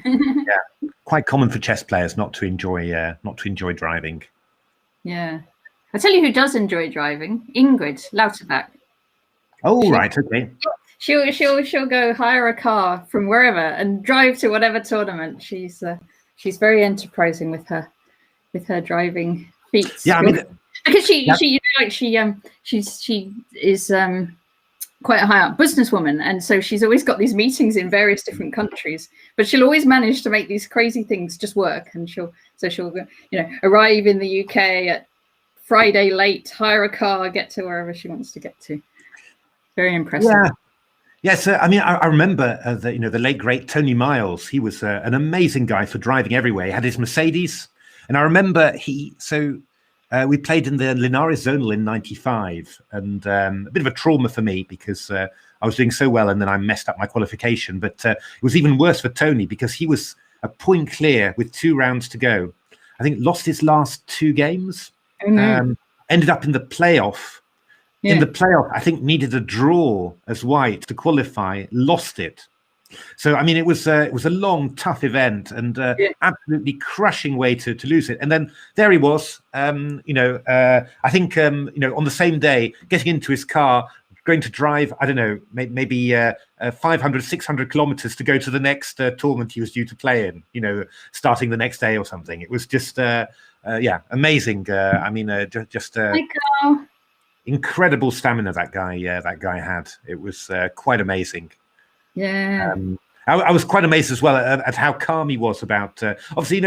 Yeah, quite common for chess players not to enjoy driving. Yeah, I tell you who does enjoy driving: Ingrid Lauterbach. Oh, right, okay. She'll go hire a car from wherever and drive to whatever tournament. She's very enterprising with her driving feats. Yeah, I mean, because she is quite a high up businesswoman, and so she's always got these meetings in various different countries. But she'll always manage to make these crazy things just work, and she'll arrive in the UK at Friday late, hire a car, get to wherever she wants to get to. Very impressive. Yeah. Yes, I remember the late great Tony Miles. He was an amazing guy for driving everywhere. He had his Mercedes, and I remember we played in the Linares Zonal in '95, and a bit of a trauma for me because I was doing so well, and then I messed up my qualification. But it was even worse for Tony because he was a point clear with 2 rounds to go. I think lost his last 2 games. Ended up in the playoff. Yeah. In the playoff, I think needed a draw as white to qualify, lost it. So, I mean, it was a long, tough event and absolutely crushing way to lose it. And then there he was, I think, on the same day, getting into his car, going to drive, I don't know, maybe 500, 600 kilometers to go to the next tournament he was due to play in, starting the next day or something. It was just, amazing. Incredible stamina that guy had. It was quite amazing. Yeah. I was quite amazed as well at how calm he was about. Obviously,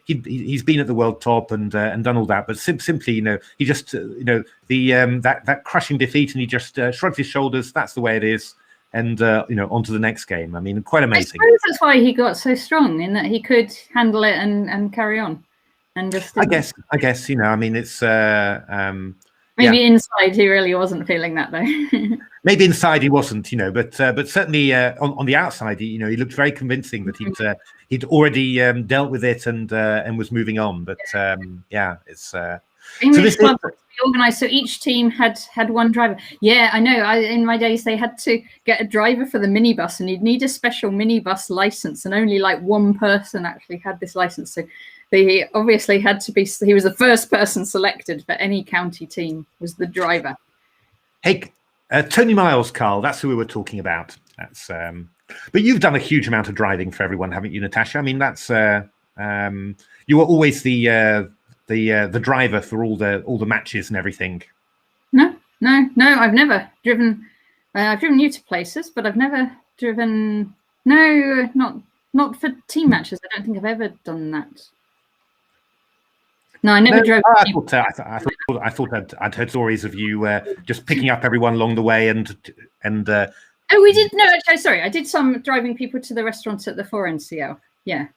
he's been at the world top and done all that, but simply, he just, that crushing defeat, and he just shrugged his shoulders. That's the way it is, and on to the next game. I mean, quite amazing. I suppose that's why he got so strong, in that he could handle it and carry on, and just. I guess. I mean, it's. Maybe inside he really wasn't feeling that though. Maybe inside he wasn't, but certainly on the outside, he looked very convincing that he'd already dealt with it and was moving on. But it's. So this is organised. So each team had one driver. Yeah, I know. In my days, they had to get a driver for the minibus, and you'd need a special minibus license, and only like one person actually had this license. So they obviously had to be. He was the first person selected for any county team. Was the driver. Hey. Tony Miles, Carl, that's who we were talking about. That's but you've done a huge amount of driving for everyone, haven't you, Natasha? I mean, that's you were always the driver for all the matches and everything. No, I've never driven. I've driven you to places, but I've never driven. No, not for team matches. I don't think I've ever done that. No, I never drove. I thought I'd heard stories of you just picking up everyone along the way and. Oh, we did. No, actually, sorry, I did some driving people to the restaurants at the Foreign CL. Yeah.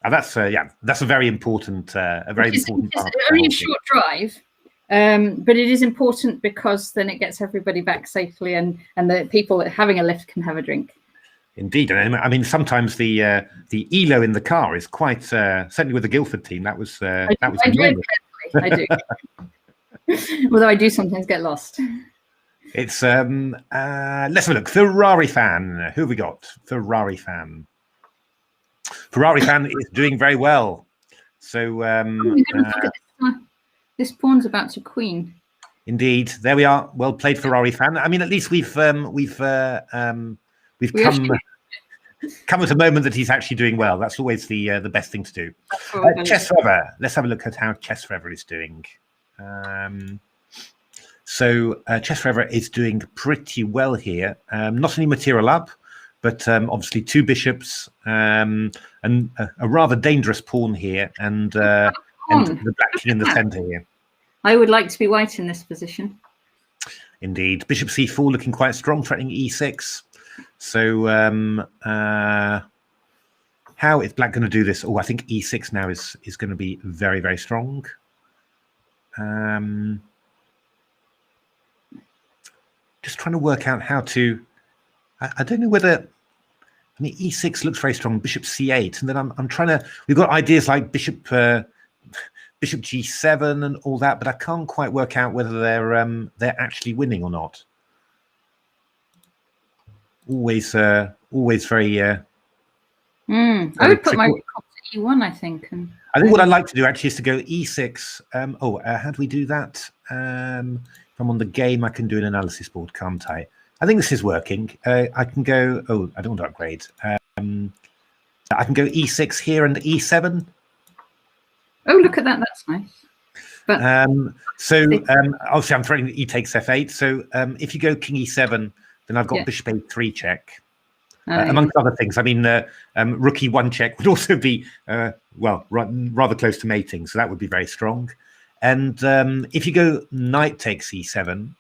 That's a very important, important part. It's only a short drive, but it is important because then it gets everybody back safely, and the people having a lift can have a drink. Indeed, and I mean sometimes the ELO in the car is quite certainly with the Guildford team. That was I do. Although I do sometimes get lost. It's let's have a look. Ferrari fan. Who have we got? Ferrari fan. Ferrari fan is doing very well. So this pawn's about to queen. Indeed, there we are. Well played, Ferrari fan. I mean, at least we've come at a moment that he's actually doing well. That's always the best thing to do. Chess Forever. Let's have a look at how Chess Forever is doing. So Chess Forever is doing pretty well here. Not any material up, but obviously 2 bishops and a rather dangerous pawn here, and the black king in the centre here. I would like to be white in this position. Indeed. Bishop c4 looking quite strong, threatening e6. So how is black going to do this? Oh, I think e6 now is going to be very, very strong. Just trying to work out how to. I don't know whether. I mean, e6 looks very strong. Bishop c8, and then I'm trying to. We've got ideas like bishop g7 and all that, but I can't quite work out whether they're actually winning or not. Always very. I would put my rook to e1, I think. I think what I'd like to do actually is to go e6. How do we do that? If I'm on the game, I can do an analysis board, can't I? I think this is working. I can go. Oh, I don't want to upgrade. I can go e6 here and e7. Oh, look at that! That's nice. But obviously, I'm threatening e takes f8. So if you go king e7. Then I've got bishop a3 check, amongst other things. I mean, rook e1 check would also be, rather close to mating. So that would be very strong. And if you go knight takes e7,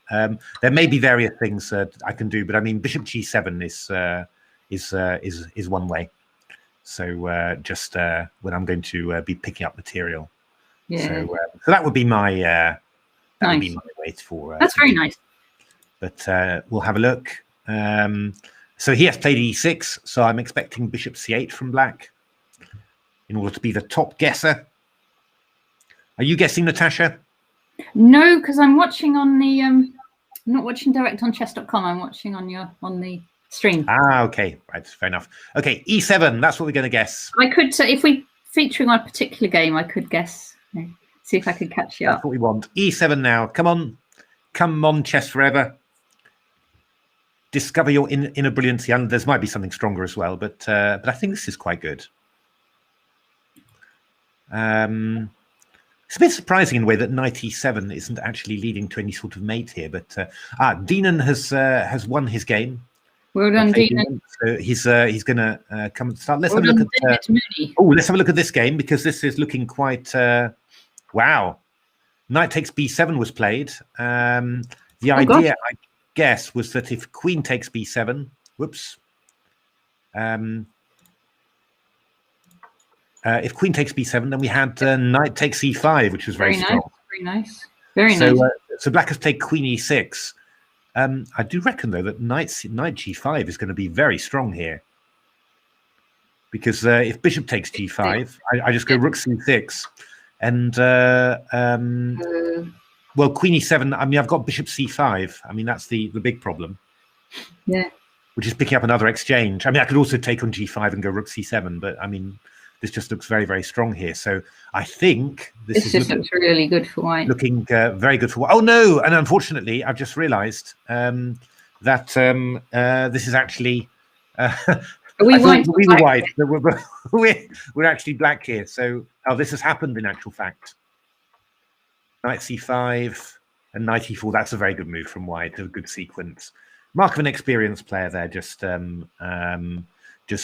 there may be various things I can do. But I mean, bishop g7 is one way. So just when I'm going to be picking up material. Yeah. So that would be my would be my way for. That's very nice. But we'll have a look. So he has played e6, so I'm expecting bishop c8 from black in order to be the top guesser. Are you guessing, Natasha? No, because I'm watching on the. I'm not watching direct on chess.com. I'm watching on the stream. Ah, okay, right, fair enough. Okay, e7. That's what we're going to guess. I could, if we featuring on a particular game, I could guess. See if I could catch you up. That's what we want. e7 now. Come on, Chess Forever. Discover your inner brilliancy, and there might be something stronger as well, but I think this is quite good. It's a bit surprising in a way that knight e7 isn't actually leading to any sort of mate here, but Dinan has won his game. Well done, Okay, Dean. so he's going to come and start. Let's Well have a look done, at. David Mooney. Let's have a look at this game because this is looking quite. Wow, knight takes b7 was played. The idea, I guess, was that if queen takes b7, whoops. If queen takes b7, then we had knight takes e5, which was very strong. Very nice. Very nice. So black has played queen e6. I do reckon, though, that knight g5 is going to be very strong here. Because if bishop takes g5, I just go rook c6. And, well, queen e7, I mean, I've got bishop c5. I mean, that's the big problem. Yeah. Which is picking up another exchange. I mean, I could also take on g5 and go rook c7, but, I mean, this just looks very, very strong here. So I think this just looks really good for white. Looking very good for white. Oh, no. And unfortunately, I've just realized that this is actually... we were white. We're actually black here. So this has happened in actual fact. Knight c5 and knight e4. That's a very good move from white. A good sequence. Mark of an experienced player there. Just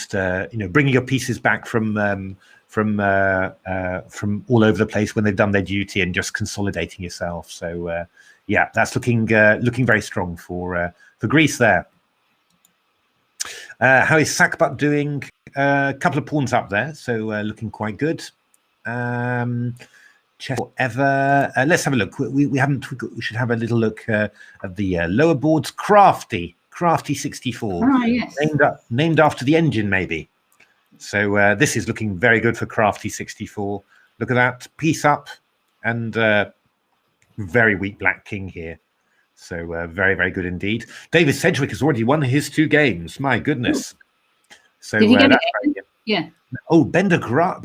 bringing your pieces back from all over the place when they've done their duty and just consolidating yourself. So yeah, that's looking very strong for Greece there. How is Sakbat doing? A couple of pawns up there, so looking quite good. Chess forever. Let's have a look. We should have a little look at the lower boards. Crafty 64. Ah, yes. Named after the engine, maybe. So this is looking very good for Crafty 64. Look at that piece up, and very weak black king here. So very, very good indeed. David Sedgwick has already won his 2 games. My goodness. So did he get that's it? Yeah. Oh, Ben Graaf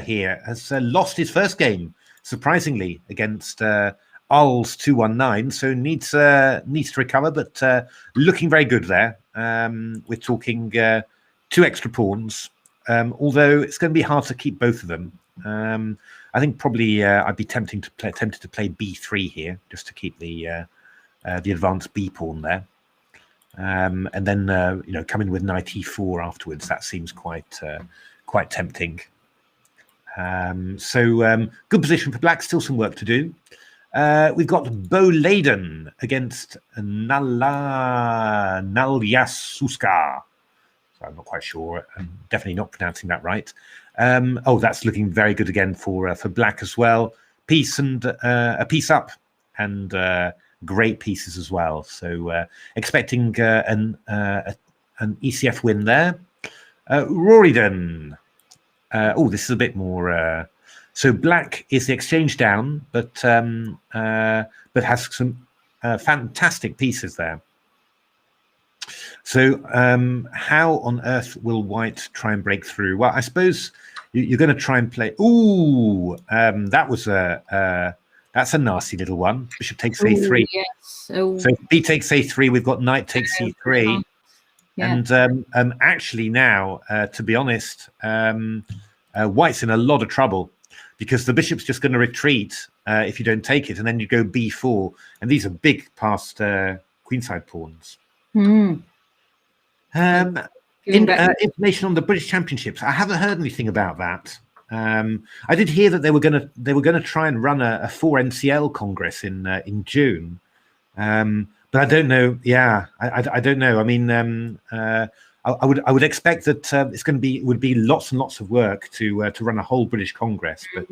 here has lost his first game, surprisingly, against Arles 219. So needs to recover, but looking very good there. We're talking 2 extra pawns, although it's going to be hard to keep both of them. I think probably I'd be tempted to play b3 here just to keep the advanced b pawn there. And then come in with knight e4 afterwards. That seems quite tempting. So good position for black. Still some work to do. We've got Bo Laden against Nalyasuska. So I'm not quite sure. I'm definitely not pronouncing that right. That's looking very good again for black as well. Piece and a piece up and great pieces as well. So expecting an ECF win there. Roridan. This is a bit more. So black is the exchange down, but has some fantastic pieces there. So how on earth will white try and break through? Well, I suppose you're going to try and play. That's a nasty little one. Bishop takes a3. Yes. So if b takes a3, we've got knight takes c3. Yeah. And actually now, to be honest, white's in a lot of trouble because the bishop's just going to retreat if you don't take it, and then you go b4, and these are big past queenside pawns. Information on the British Championships. I haven't heard anything about that. I did hear that they were going to try and run a 4 NCL Congress in June, but I don't know. Yeah, I don't know. I mean, I would expect that it would be lots and lots of work to run a whole British Congress, but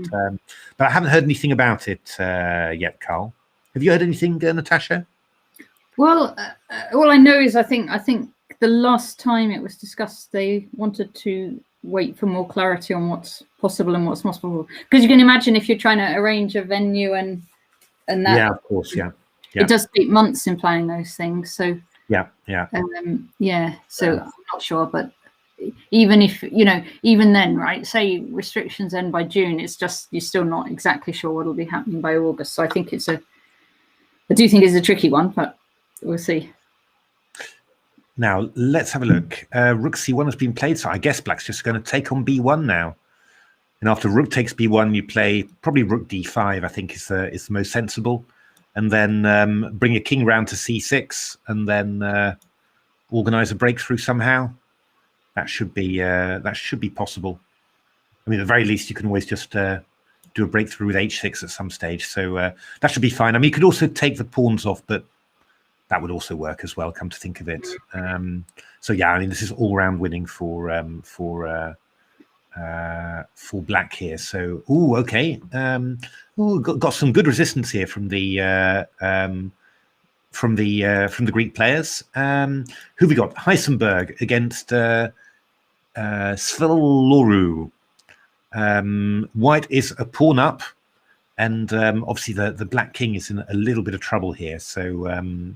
I haven't heard anything about it yet. Carl, have you heard anything, Natasha? Well, all I know is I think the last time it was discussed, they wanted to wait for more clarity on what's possible and what's not possible. Because you can imagine if you're trying to arrange a venue and that. Yeah, of course, yeah. It does take months in planning those things. So yeah. So I'm not sure, but even if even then, right? Say restrictions end by June, it's just you're still not exactly sure what'll be happening by August. So I think I do think it's a tricky one, but we'll see. Now, let's have a look. Rook c1 has been played, so I guess black's just going to take on b1 now. And after rook takes b1, you play probably rook d5, I think is the most sensible. And then bring your king round to c6. And then organize a breakthrough somehow. That should be possible. I mean, at the very least, you can always just do a breakthrough with h6 at some stage. So that should be fine. I mean, you could also take the pawns off, but that would also work as well, come to think of it. So yeah, I mean, this is all-round winning for black here. So, okay. Got some good resistance here from the Greek players. Who we got? Heisenberg against Svoloru. White is a pawn up, and obviously the black king is in a little bit of trouble here. So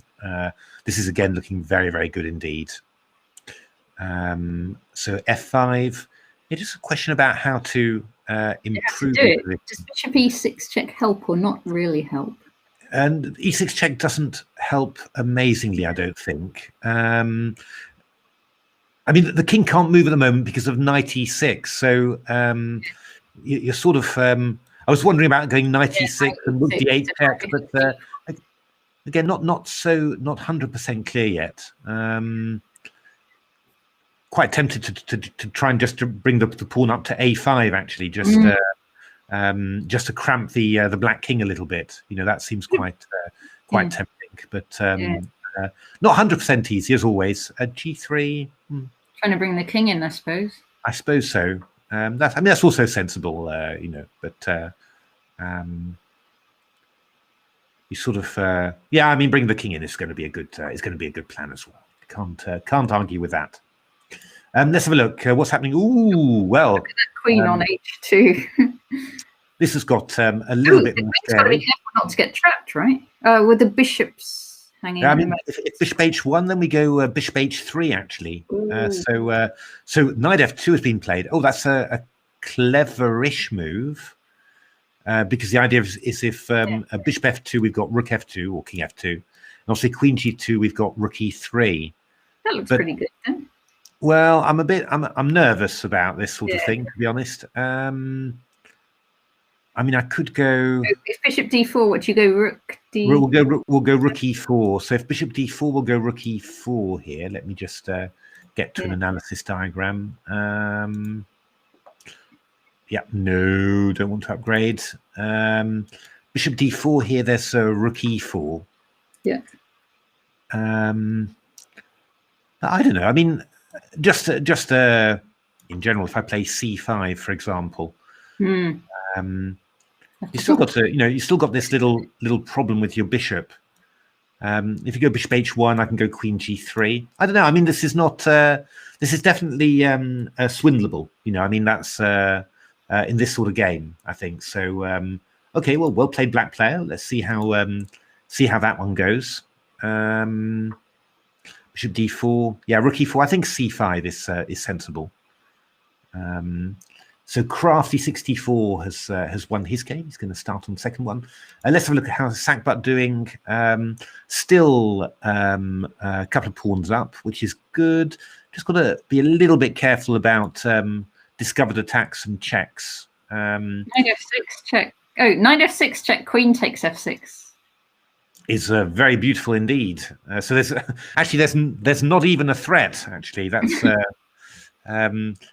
this is again looking very, very good indeed. So f5. It is a question about how to improve it. Does bishop e6 check help or not really help? And e6 check doesn't help amazingly, I don't think. I mean, the king can't move at the moment because of knight e6. So you're sort of. I was wondering about going knight e6 and rook d8 check, but again, not 100% clear yet. Quite tempted to try and just to bring the pawn up to a5 actually, just to cramp the black king a little bit. You know, that seems quite tempting, but not 100% easy as always. G3. Trying to bring the king in, I suppose. I suppose so. That's also sensible, you know. But you sort of yeah. I mean, bring the king in is going to be a good. It's going to be a good plan as well. Can't argue with that. Let's have a look. What's happening? Ooh, well. Look at that queen on h2. This has got a little bit more. It's got to be careful not to get trapped, right? With the bishops hanging. I mean, if bishop h1, then we go bishop h3 actually. So knight f2 has been played. Oh, that's a cleverish move. Because the idea is if a bishop f2, we've got rook f2 or king f2, and obviously queen g2, we've got rook e3. That looks pretty good then. Well, I'm nervous about this sort of thing, to be honest. I mean, I could go. If bishop d4, what do you go? Rook d. We'll go rook e4. So if bishop d4, we'll go rook e4 here. Let me just get to an analysis diagram. Yeah, no, don't want to upgrade. Bishop d4 here. There's rook e4. Yeah. I don't know. I mean, just in general, if I play c5, for example, you still got to, you still got this little problem with your bishop. If you go bishop h1, I can go queen g3. I don't know. I mean, this is not. This is definitely swindleable. I mean, that's in this sort of game, I think. So, okay, well played, black player. Let's see how that one goes. Bishop d4, yeah, rook e4. I think c5 is sensible. So Crafty 64 has won his game. He's going to start on the second one. Let's have a look at how Sackbutt doing. Still a couple of pawns up, which is good. Just got to be a little bit careful about discovered attacks and checks. Knight f6 check. Oh, knight f6 check. Queen takes f6. Is very beautiful indeed. So there's not even a threat actually. That's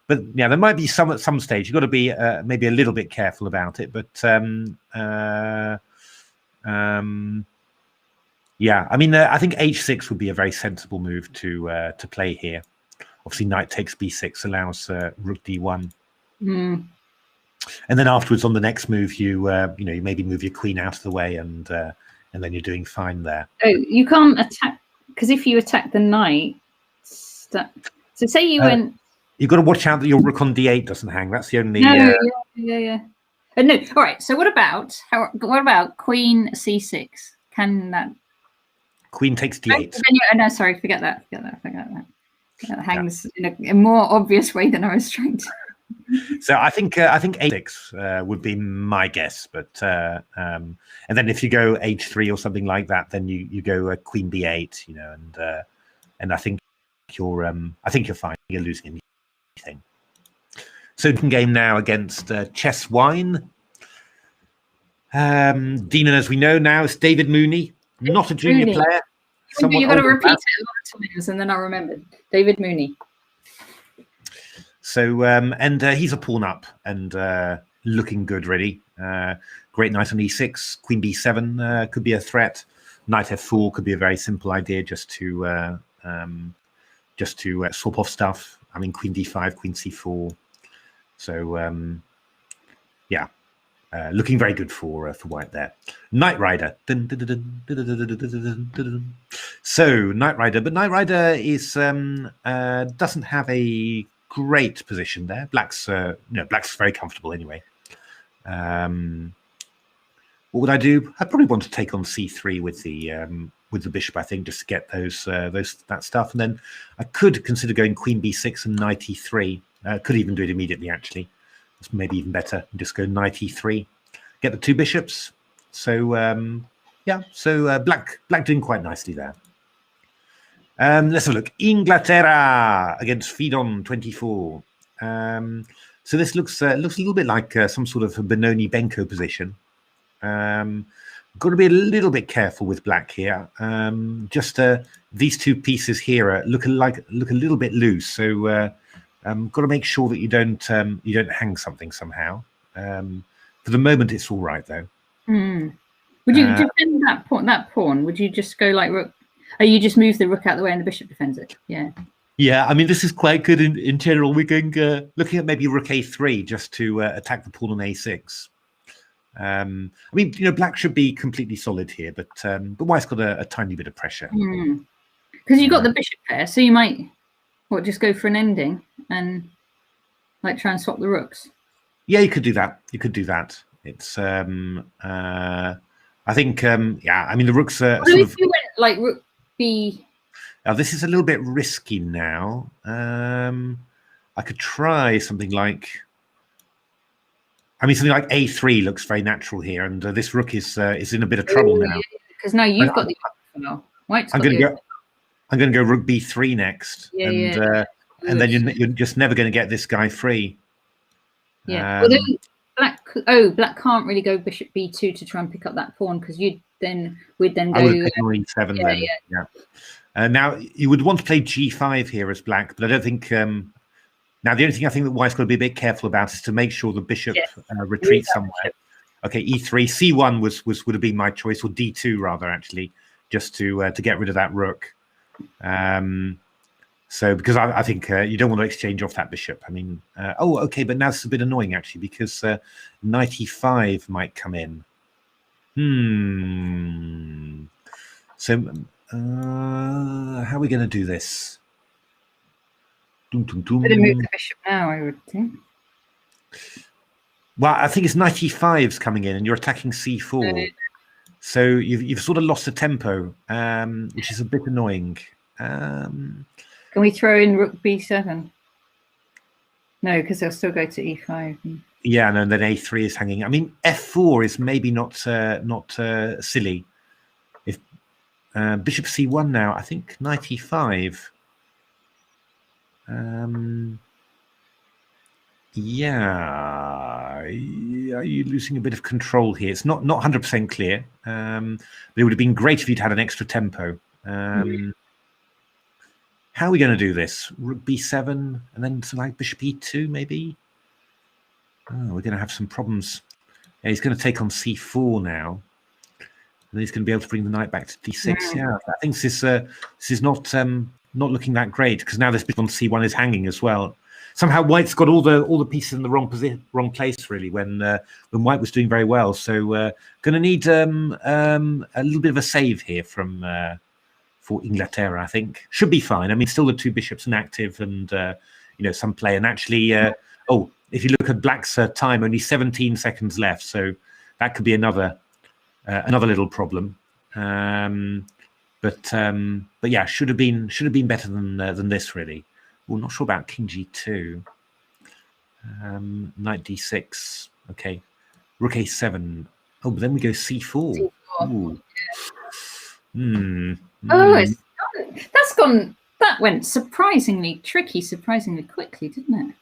but yeah, there might be some at some stage. You've got to be maybe a little bit careful about it. But yeah, I mean, I think h6 would be a very sensible move to play here. Obviously, knight takes b6 allows rook d1. And then afterwards, on the next move, you maybe move your queen out of the way and then you're doing fine there. Oh, you can't attack, because if you attack the knight, so say you went. You've got to watch out that your rook on d8 doesn't hang. That's the only. No, yeah. No, all right. So what about queen c6? Can that? Queen takes d8. No, sorry, forget that. That hangs in a more obvious way than I was trying to. So I think a6 would be my guess, but and then if you go h3 or something like that, then you go queen b8, and I think you're fine. You're losing anything. So game now against Chess Wine. Demon, as we know now, is David Mooney, not a junior player. somewhat You've got to older repeat lad. it a lot of times, and then I remembered. David Mooney. So and he's a pawn up and looking good, really. Great knight on e6, queen b7 could be a threat. Knight f4 could be a very simple idea just to swap off stuff. I mean, queen d5, queen c4. So yeah, looking very good for white there. Knight Rider. Dun, dun, dun, dun, dun, dun, dun, dun, dun, dun, dun. So Knight Rider, but Knight Rider is doesn't have a great position there. Black's Black's very comfortable anyway. What would I do? I'd probably want to take on c3 with the bishop, I think, just to get that stuff. And then I could consider going queen b6 and knight e3. Could even do it immediately, actually. It's maybe even better. Just go knight e3, get the two bishops. So black doing quite nicely there. Let's have a look. Inglaterra against Fidon 24. So this looks a little bit like some sort of a Benoni Benko position. Got to be a little bit careful with black here. Just these two pieces here look a little bit loose. So got to make sure that you don't hang something somehow. For the moment, it's all right though. Would you defend that pawn? Would you just go like rook? Oh, you just move the rook out of the way and the bishop defends it. Yeah. Yeah, I mean, this is quite good in general. We're going looking at maybe rook a3 just to attack the pawn on a6. I mean, black should be completely solid here, but white's got a tiny bit of pressure. Because you've got the bishop there, so you might just go for an ending and like try and swap the rooks. Yeah, you could do that. It's I think I mean the rooks are Well, if you went like rook b. Now this is a little bit risky now. I could try something like. I mean, something like a3 looks very natural here, and this rook is in a bit of trouble now. Because now you've got the file. White's I'm going to go rook b3 next, and then you're just never going to get this guy free. Yeah. Black can't really go bishop b2 to try and pick up that pawn because we'd then go e7 then. Yeah. Now you would want to play g5 here as black, but I don't think. Now, the only thing I think that white's got to be a bit careful about is to make sure the bishop retreats somewhere. Okay, e3, c1 would have been my choice, or d2 rather, actually, just to get rid of that rook. So because I think you don't want to exchange off that bishop. I mean, okay, but now it's a bit annoying actually because knight e5 might come in. So how are we going to do this? Better move the bishop now, I would think. Well, I think it's knight e5's coming in, and you're attacking c4. So you've sort of lost the tempo, which is a bit annoying. Can we throw in rook b7? No, because they'll still go to e5. Yeah, no, and then a3 is hanging. I mean, f4 is maybe not silly. If bishop c1 now, I think knight e5. Yeah, are you losing a bit of control here? It's not 100% clear, but it would have been great if you'd had an extra tempo. How are we going to do this? Rook b7 and then something like bishop e2 maybe? Oh, we're going to have some problems. Yeah, he's going to take on c4 now. And he's going to be able to bring the knight back to d6. Yeah, I think this is not looking that great because now this bishop on c1 is hanging as well. Somehow white's got all the pieces in the wrong place really when white was doing very well. So going to need a little bit of a save here from for Inglaterra. I think should be fine. I mean, still the two bishops inactive and some play. And actually, if you look at black's time, only 17 seconds left. So that could be another little problem. But yeah, should have been better than this really. Well, not sure about king g2. Knight d6. Okay, rook a7. Oh, but then we go c4. Ooh. That went surprisingly tricky, surprisingly quickly, didn't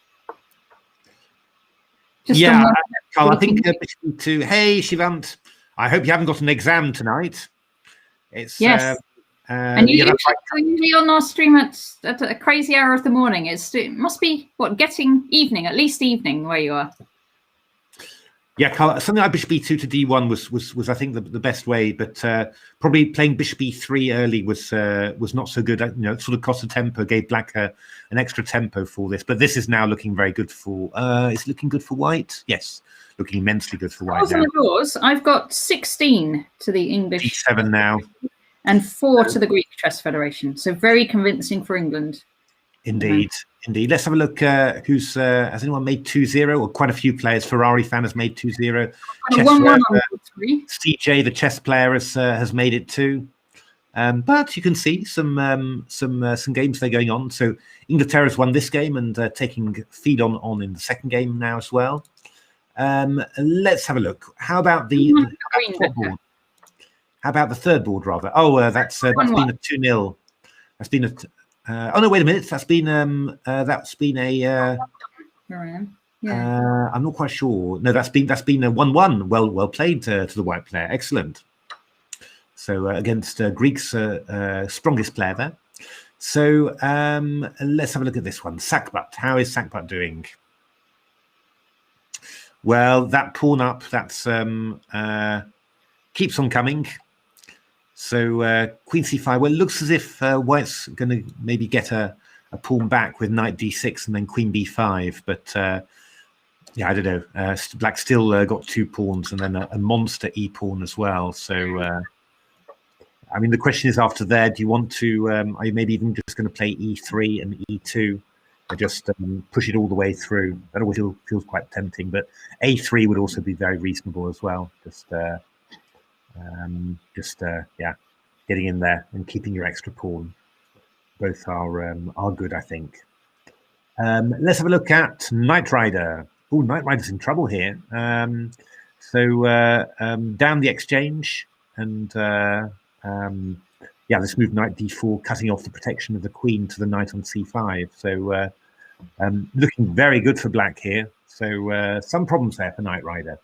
it? Carl, I think bishop e2. Hey, Shivant. I hope you haven't got an exam tonight. It's yes. And you yeah, that's right. usually on our stream at a crazy hour of the morning. It must be getting evening, at least evening where you are. Yeah, Carl, something like bishop b2 to d1 was I think the best way, but probably playing bishop b3 early was not so good. You know, it sort of cost a tempo, gave black an extra tempo for this. But this is now looking very good for. It's looking good for white. Yes, looking immensely good for white now. Yours, I've got 16 to the English d7 now, and 4 to the Greek Chess Federation. So very convincing for England. Indeed. Indeed. Let's have a look. Who's has anyone made 2-0? Or quite a few players. Ferrari fan has made 2-0. 1-1 on 3. CJ, the chess player, has made it too. But you can see some games they're going on. So Inglaterra's won this game and taking feed on in the second game now as well. Let's have a look. How about the top board? How about the third board rather? Oh, that's been a 2-0. That's been a. Oh no! Wait a minute. That's been a. Yeah. I'm not quite sure. No, that's been a 1-1. Well played to the white player. Excellent. So against Greek's strongest player there. So let's have a look at this one. Sakbat. How is Sakbat doing? Well, that pawn up. That's keeps on coming. So queen c5. Well, it looks as if white's going to maybe get a pawn back with knight d6 and then queen b5. But yeah, I don't know. Black still got 2 pawns and then a monster e-pawn as well. So I mean, the question is after there, do you want to? Are you maybe even just going to play e3 and e2 and just push it all the way through? That always feels quite tempting. But a3 would also be very reasonable as well. Yeah, getting in there and keeping your extra pawn. Both are good, I think. Let's have a look at Knight Rider. Oh, Knight Rider's in trouble here. So down the exchange and yeah, let's move knight d4, cutting off the protection of the queen to the knight on c5. So looking very good for black here. So some problems there for Knight Rider.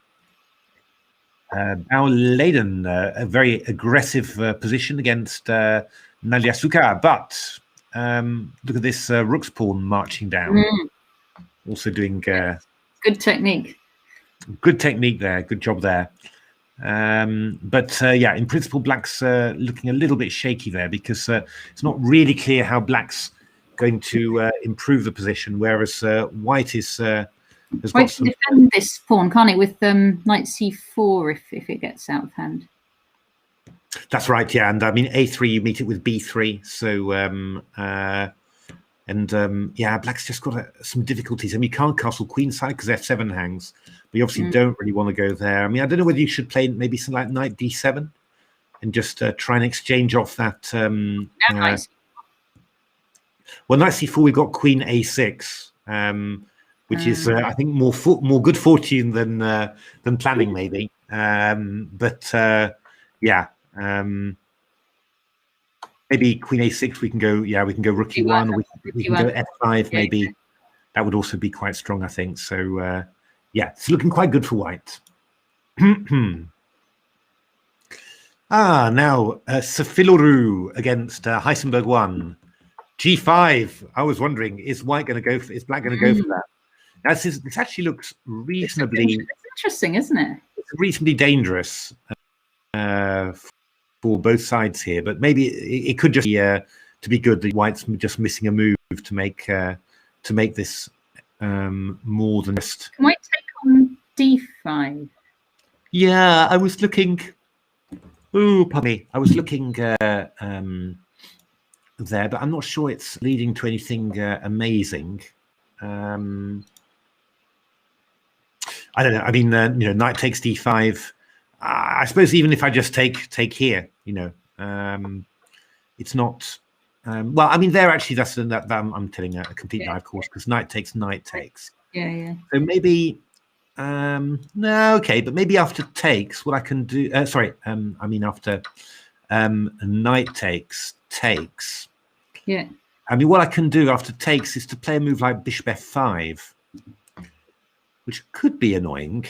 Now Leiden, a very aggressive position against Nalyasuka, but look at this rook's pawn marching down. Also doing good technique. Good technique there. Good job there. But yeah, in principle, black's looking a little bit shaky there because it's not really clear how black's going to improve the position, whereas white is. White can defend this pawn, can't it, with knight c4 if it gets out of hand? That's right, yeah. And I mean, a3, you meet it with b3. So, yeah, black's just got some difficulties. I mean, you can't castle queenside because f7 hangs, but you obviously don't really want to go there. I mean, I don't know whether you should play maybe something like knight d7 and just try and exchange off that. Well, knight c4, we've got queen a6. Which is, I think, more good fortune than planning, maybe. But yeah, maybe queen a6. We can go. Yeah, we can go rook e1. We can go f5. Maybe that would also be quite strong, I think. So yeah, it's looking quite good for white. Now Safiluru against Heisenberg 1. G5. I was wondering, is white going to go for? Is black going to go for that? Now, this actually looks reasonably. It's interesting, isn't it? It's reasonably dangerous for both sides here, but maybe it could just be to be good. The white's just missing a move to make this more than just. Can white take on d5? Yeah, I was looking. Ooh, pardon me. I was looking there, but I'm not sure it's leading to anything amazing. I don't know. I mean, you know, knight takes d5. I suppose even if I just take here, you know, it's not. Well, I mean, there actually that's that I'm telling a complete lie, of course, because knight takes. Yeah. So maybe, no, okay, but maybe after takes, what I can do. Sorry, I mean after knight takes. Yeah. I mean, what I can do after takes is to play a move like bishop f5. Which could be annoying.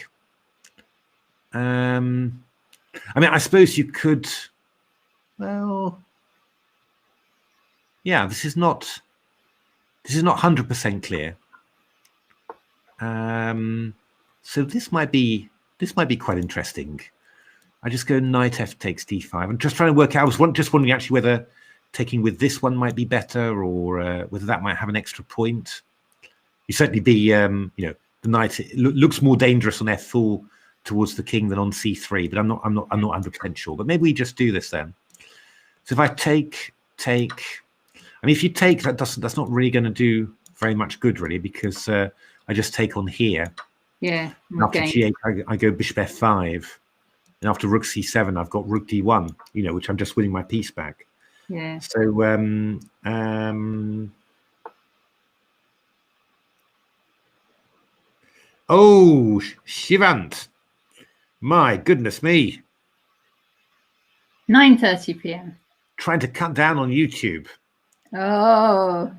I mean, I suppose you could. Well, yeah, this is not 100% clear. So this might be quite interesting. I just go knight f takes d5. I'm just trying to work out. I was just wondering actually whether taking with this one might be better, or whether that might have an extra point. You certainly be, you know, the knight looks more dangerous on f4 towards the king than on c3, but I'm not 100% sure. But maybe we just do this then. So if I take, I mean, if you take, that's not really going to do very much good, really, because I just take on here. Yeah. After g8, I go bishop f5, and after rook c7, I've got rook d1. You know, which I'm just winning my piece back. Yeah. So oh, Shivant, my goodness me, 9:30 p.m. trying to cut down on YouTube. Oh.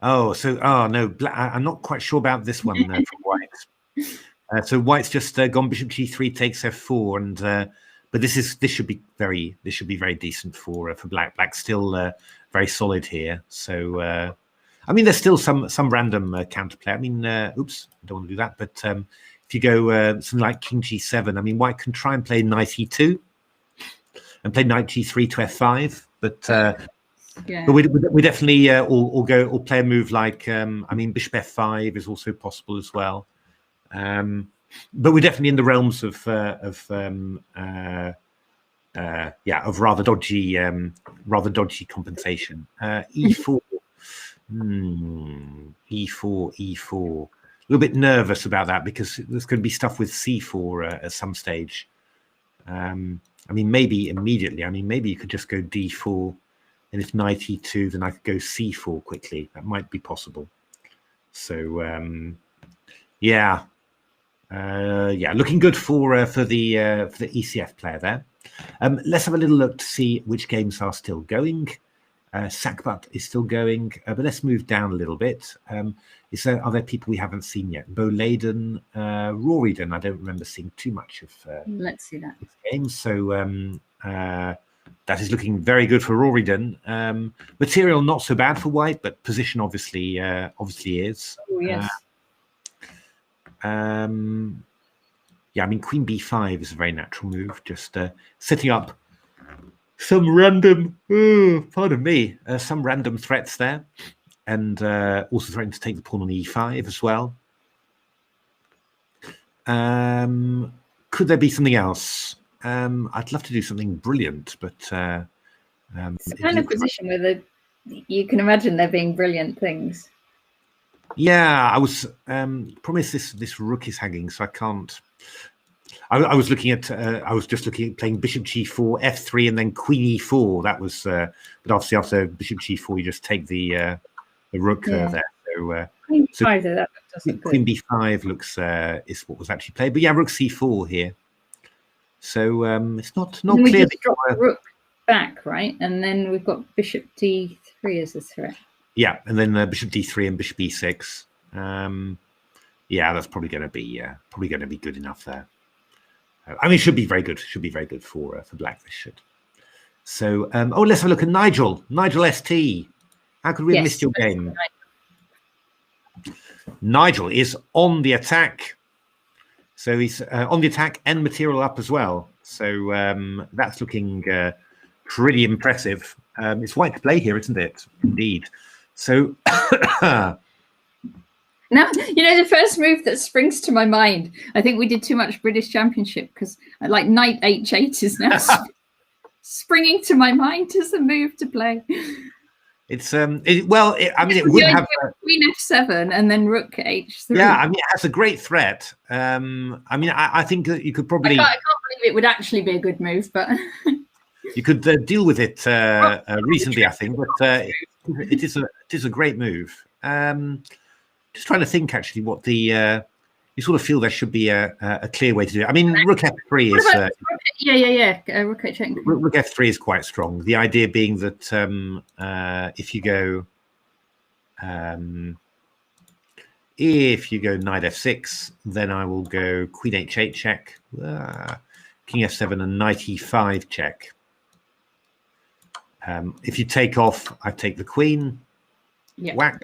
Oh, so no, I'm not quite sure about this one from White. So White's just gone bishop g3 takes f4, and but this should be very decent for Black. Black's still very solid here. So I mean, there's still some random counterplay. I mean, oops, I don't want to do that. But if you go something like king g7, I mean, White can try and play knight e2 and play knight g3 to f5, but. Yeah. But we definitely or play a move like I mean, bishop f5 is also possible as well. But we're definitely in the realms of rather dodgy compensation. E4, e4. A little bit nervous about that because there's going to be stuff with c4 at some stage. I mean, maybe immediately. I mean, maybe you could just go d4. And if knight e2, then I could go c4 quickly. That might be possible. So yeah, looking good for the ECF player there. Let's have a little look to see which games are still going. Sackbut is still going, but let's move down a little bit. Are there people we haven't seen yet? Bo Layden, Roryden. I don't remember seeing too much of. Let's see that game. So. That is looking very good for Roryden. Material not so bad for White, but position obviously is. Oh, yes. Yeah, I mean, Queen b5 is a very natural move. Just setting up some random, pardon me, some random threats there, and also threatening to take the pawn on e5 as well. Could there be something else? I'd love to do something brilliant, but it's the kind of position where you can imagine there being brilliant things. Yeah, I was promised this rook is hanging, so I can't. I was looking at. I was just looking at playing bishop g4, f3, and then queen e4. That was, but obviously after bishop g4, you just take the rook there. So Queen b5, that doesn't queen b5 looks is what was actually played, but yeah, rook c4 here. So it's not clear. We just drop the rook back, right? And then we've got bishop d3 as a threat. Yeah, and then bishop d3 and bishop e6. Yeah, that's probably going to be good enough there. I mean, it should be very good. Should be very good for Black. This should. So let's have a look at Nigel. Nigel ST. How could we have missed your game? Nigel is on the attack. So he's on the attack and material up as well. So that's looking pretty impressive. It's White to play here, isn't it? Indeed. So now, the first move that springs to my mind, I think we did too much British Championship because like knight h8 is now springing to my mind as a move to play. It's I mean, it would have queen f7 and then rook h3. Yeah, I mean, it has a great threat. I mean, I think that you could probably. I can't believe it would actually be a good move, but you could deal with it reasonably, I think. But it is a great move. Just trying to think actually what the you sort of feel there should be a clear way to do it. I mean, rook f3 is rook h8. Rook f3 is quite strong. The idea being that if you go knight f6, then I will go queen h8 check, king f7 and knight e5 check. If you take off, I take the queen. Yeah. Whack.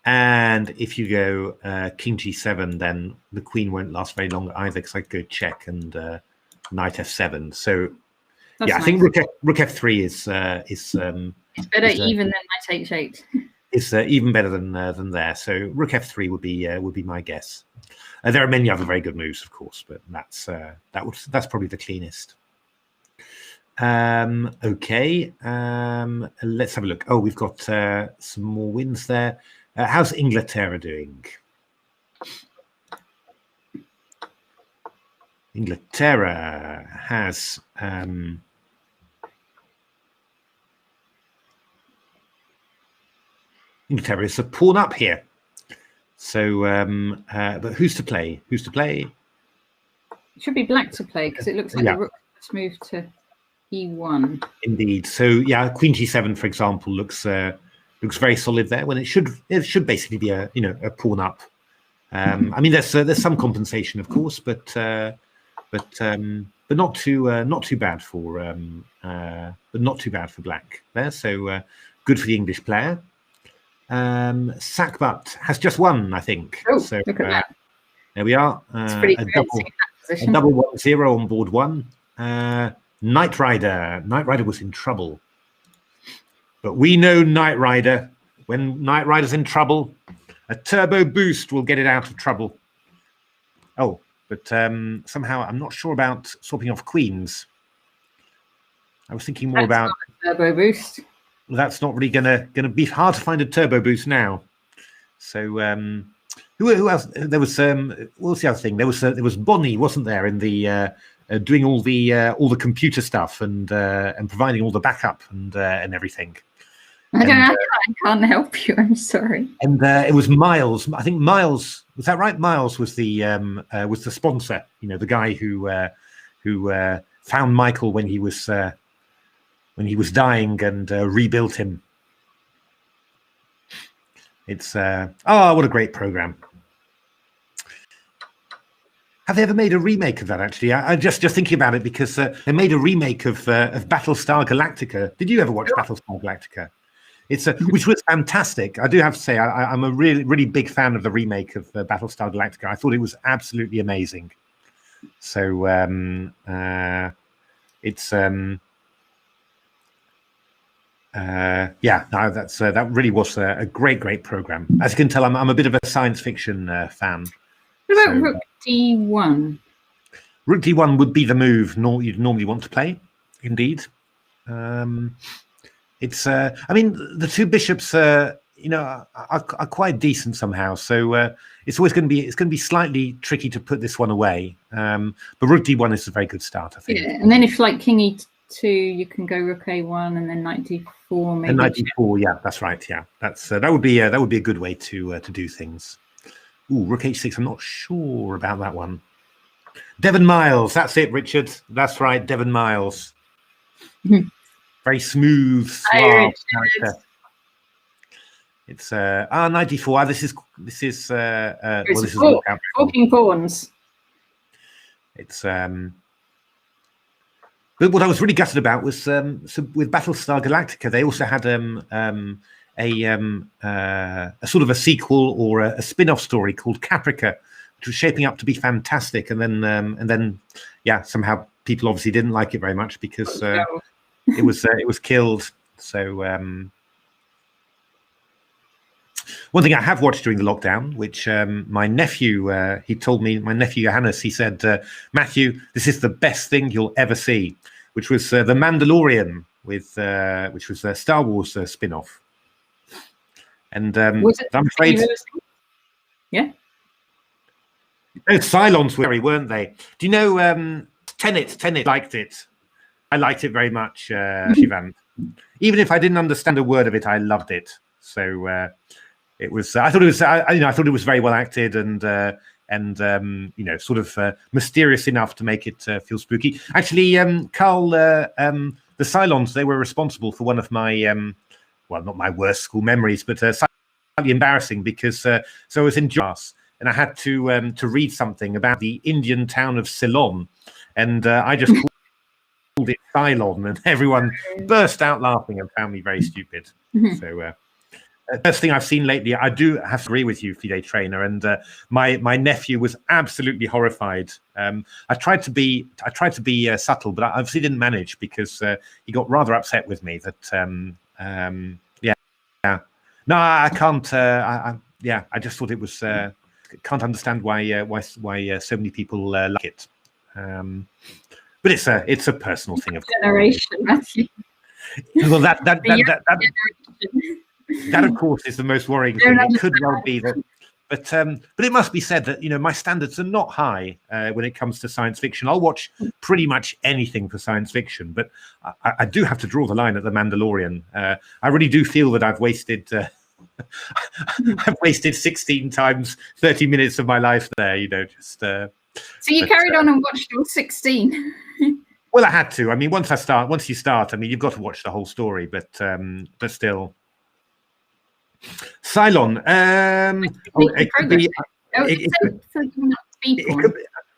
And if you go king g7, then the queen won't last very long either, because I go check and knight f7. So That's I think nice. rook f3 is It's better even than knight h8. It's even better than there. So rook f3 would be my guess. There are many other very good moves, of course, but that's probably the cleanest. Okay, let's have a look. Oh, we've got some more wins there. How's Inglaterra doing? Inglaterra has Inglaterra is a pawn up here. So, but who's to play? Who's to play? It should be black to play because it looks like the rook has moved to e1. Indeed. So yeah, queen g7, for example, looks very solid there. When it should basically be a pawn up. I mean, there's some compensation, of course, but not too bad for black there. So good for the English player. Sackbut has just won, I think. Oh, so look at that. There we are. It's pretty A great double 1-0 on board one. Knight Rider. Knight Rider was in trouble. But we know Knight Rider. When Knight Rider's in trouble, a turbo boost will get it out of trouble. Oh, but somehow I'm not sure about swapping off queens. I was thinking more about not a turbo boost. That's not really gonna be hard to find a turbo boost now. So who else? There was what was the other thing? There was Bonnie, wasn't there, in the doing all the computer stuff and providing all the backup and everything. I don't know. I can't help you. I'm sorry. And it was Miles. I think Miles, was that right? Miles was the sponsor. You know, the guy who found Michael when he was dying and rebuilt him. It's what a great program. Have they ever made a remake of that? Actually, I just thinking about it because they made a remake of Battlestar Galactica. Did you ever watch Battlestar Galactica? It's which was fantastic. I do have to say, I'm a really big fan of the remake of Battlestar Galactica. I thought it was absolutely amazing. So it's that really was a great program. As you can tell, I'm a bit of a science fiction fan. What about rook d1? Rook d1 would be the move you'd normally want to play. Indeed. It's I mean, the two bishops are quite decent somehow. So it's always going to be slightly tricky to put this one away. But rook d1 is a very good start, I think. Yeah, and then if like king e2, you can go rook a1 and then knight d4. Maybe. And knight d4, yeah, that's right. Yeah, that's that would be a good way to do things. Ooh, rook h6. I'm not sure about that one. Devon Miles, that's it, Richard. That's right, Devon Miles. Very smooth, suave character. It's knight d4. This is talking pawns. It's but what I was really gutted about was with Battlestar Galactica, they also had a sort of a sequel or a spin-off story called Caprica, which was shaping up to be fantastic, and then somehow people obviously didn't like it very much because it was killed. So one thing I have watched during the lockdown, which my nephew my nephew Johannes, he said, Matthew, this is the best thing you'll ever see, which was The Mandalorian, which was a Star Wars spin-off. And I'm afraid, yeah, Cylons were, weren't they? Do you know Tenet liked it? I liked it very much, Shivan. Even if I didn't understand a word of it, I loved it. So it was. I thought it was very well acted and sort of mysterious enough to make it feel spooky. Actually, Carl, the Cylons, they were responsible for one of my not my worst school memories, but slightly embarrassing because so I was in class and I had to read something about the Indian town of Ceylon, and I just it Cylon, and everyone burst out laughing and found me very stupid. So first thing I've seen lately, I do have to agree with you, Fide Trainer, and my nephew was absolutely horrified. I tried to be subtle, but I obviously didn't manage because he got rather upset with me. That no, I can't. I just thought it was. Can't understand why so many people like it. But it's a personal thing, of Generation, Matthew. Well, that of course is the most worrying thing. It could well be that, but it must be said that my standards are not high when it comes to science fiction. I'll watch pretty much anything for science fiction, but I do have to draw the line at The Mandalorian. I really do feel that I've wasted. I've wasted 16 times 30 minutes of my life there. Just. So you carried on and watched all 16. Well, I had to. I mean, once you start, I mean, you've got to watch the whole story. But still, Cylon. It could be.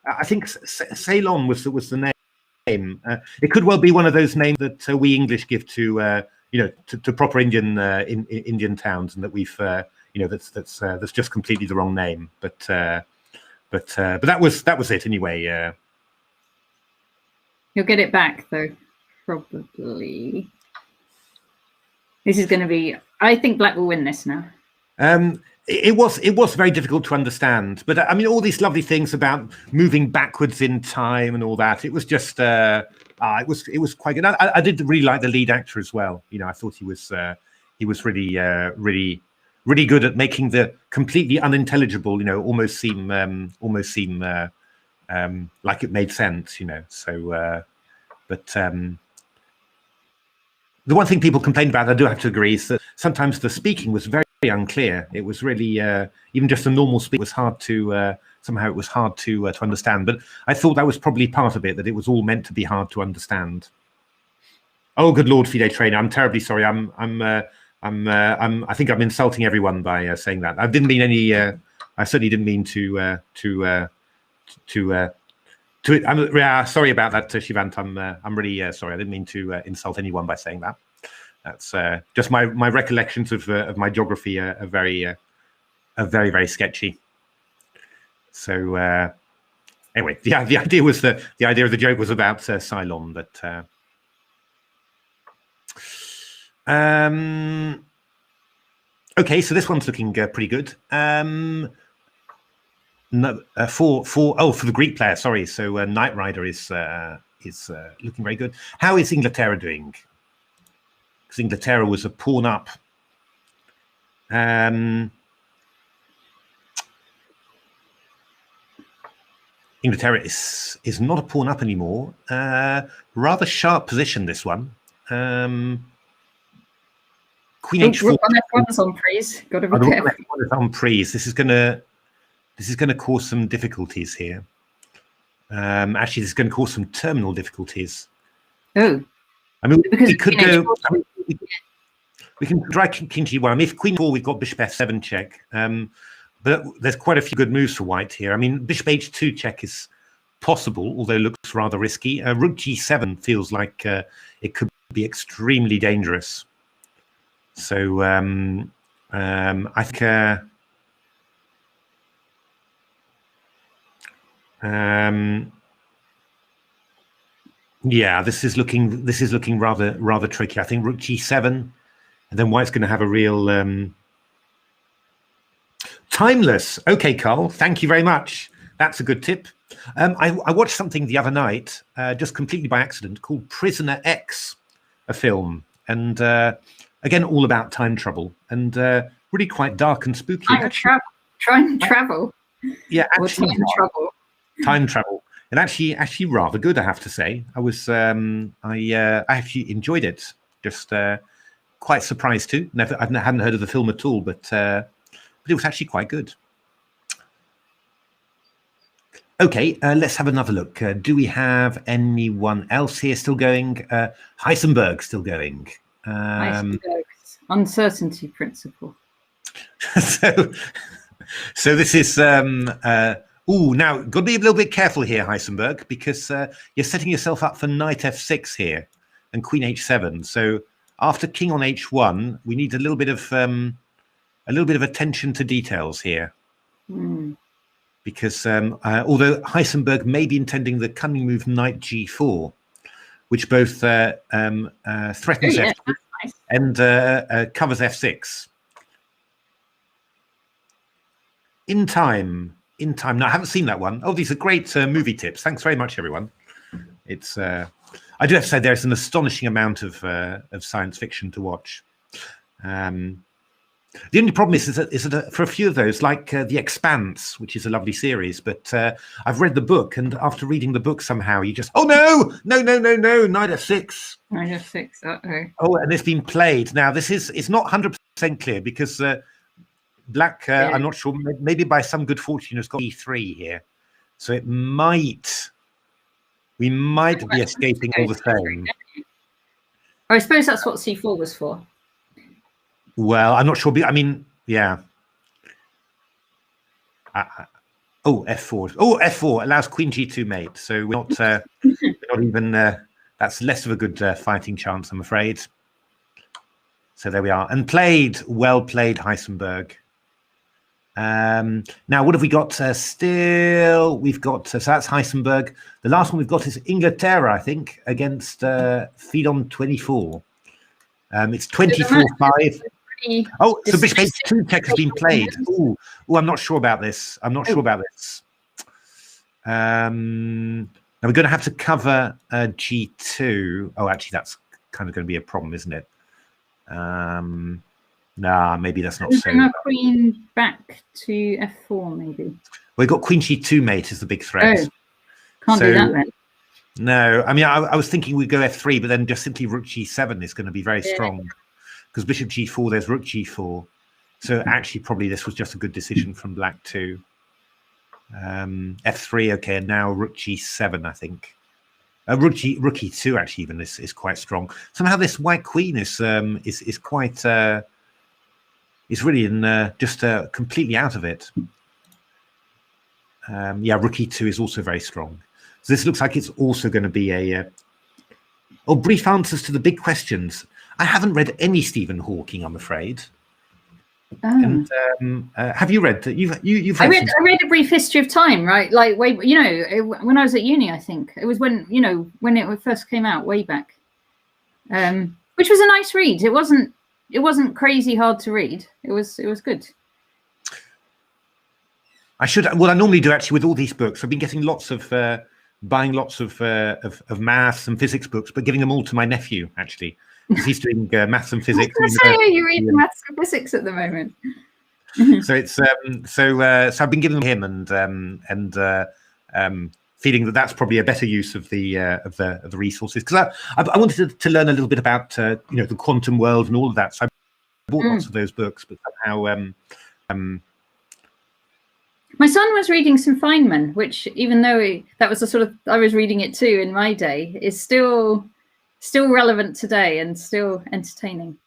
I think Ceylon was the name. It could well be one of those names that we English give to to proper Indian towns, and that we've that's just completely the wrong name. But that was it anyway. You'll get it back though, probably. This is going to be. I think Black will win this now. It was very difficult to understand, but I mean, all these lovely things about moving backwards in time and all that. It was just. It was quite good. I did really like the lead actor as well. I thought he was really good at making the completely unintelligible, almost seem like it made sense. So, but the one thing people complained about, I do have to agree, is that sometimes the speaking was very unclear. It was really even just a normal speak was hard to. Somehow it was hard to understand, but I thought that was probably part of it, that it was all meant to be hard to understand. Oh, good Lord, Fide Trainer, I'm terribly sorry. I think I'm insulting everyone by saying that. I didn't mean any. I certainly didn't mean to. I'm sorry about that, Shivant. I'm really sorry. I didn't mean to insult anyone by saying that. That's just my recollections of my geography are very, very sketchy. So anyway, the idea was the idea of the joke was about Cylon, but okay, so this one's looking pretty good. No, for the Greek player, sorry. So Knight Rider is looking very good. How is Inglaterra doing? Because Inglaterra was a pawn up. Inglaterra is not a pawn up anymore. Rather sharp position, this one. Queen H4. Rook on F1's on prise. Got to be careful. On prise. This is gonna cause some difficulties here. Actually, this is going to cause some terminal difficulties. Oh. I mean, because we could go. We can try King G1. I mean, if Queen 4, we've got Bishop F7 check. But there's quite a few good moves for White here. I mean, Bishop H2 check is possible, although looks rather risky. Rook G7 feels like it could be extremely dangerous. So I think yeah, this is looking rather tricky. I think Rook G7, and then White's going to have a real. Timeless. Okay, Carl, thank you very much. That's a good tip. I watched something the other night, just completely by accident, called Prisoner X, a film. And again, all about time travel and really quite dark and spooky. Time travel. Yeah, actually, time travel. Time travel. And actually rather good, I have to say. I was I actually enjoyed it. Just quite surprised too. I hadn't heard of the film at all, but it was actually quite good. Okay, let's have another look. Do we have anyone else here still going? Heisenberg still going. Heisenberg's uncertainty principle. So this is Ooh, now got to be a little bit careful here, Heisenberg, because you're setting yourself up for knight f6 here, and queen h7. So after king on h1, we need a little bit of attention to details here, because although Heisenberg may be intending the cunning move knight g4, which both threatens f6 nice. and covers f6. In time. No, I haven't seen that one. Oh, these are great movie tips. Thanks very much, everyone. It's I do have to say there's an astonishing amount of science fiction to watch. The only problem is that for a few of those, like The Expanse, which is a lovely series, but I've read the book, and after reading the book, somehow you just, oh no, knight f6. Knight f6. Uh-oh. Oh, and it's been played. Now it's not 100% clear because Black, I'm not sure, maybe by some good fortune has got e3 here. So we might be escaping all the same. I suppose that's what c4 was for. Well, I'm not sure. I mean, yeah. Oh, f4. Oh, f4 allows queen g2 mate. So we're not even, that's less of a good fighting chance, I'm afraid. So there we are. And well played, Heisenberg. Now, what have we got still? We've got, so that's Heisenberg. The last one we've got is Inglaterra, I think, against Fidon 24. It's 24-5. Oh, so bishop h2 check has been played. Oh, I'm not sure about this. Now we're going to have to cover g2. Oh, actually, that's kind of going to be a problem, isn't it? Nah, maybe that's not so. Bring our queen back to f4, maybe. We've got queen g2 mate is the big threat. Oh, can't do that then. No, I mean, I was thinking we'd go f3, but then just simply rook g7 is going to be very strong. Because bishop g4, there's rook g4. So actually, probably this was just a good decision from Black too. F3, okay, and now rook g7, I think. Rook e2 actually even is quite strong. Somehow this white queen is quite is really in just completely out of it. Yeah, rook e2 is also very strong. So this looks like it's also going to be a brief answers to the big questions. I haven't read any Stephen Hawking, I'm afraid. And have you read? You've read I read A Brief History of Time, right? Like when I was at uni, I think it was when it first came out way back, which was a nice read. It wasn't crazy hard to read. It was good. I normally do actually with all these books. I've been getting buying lots of maths and physics books, but giving them all to my nephew actually. He's doing maths and physics. You read maths and physics at the moment. So it's so I've been giving him and feeling that that's probably a better use of the resources, because I wanted to learn a little bit about the quantum world and all of that. So I bought lots of those books, but somehow my son was reading some Feynman, which even though that was the sort of I was reading it too in my day, is still relevant today and still entertaining.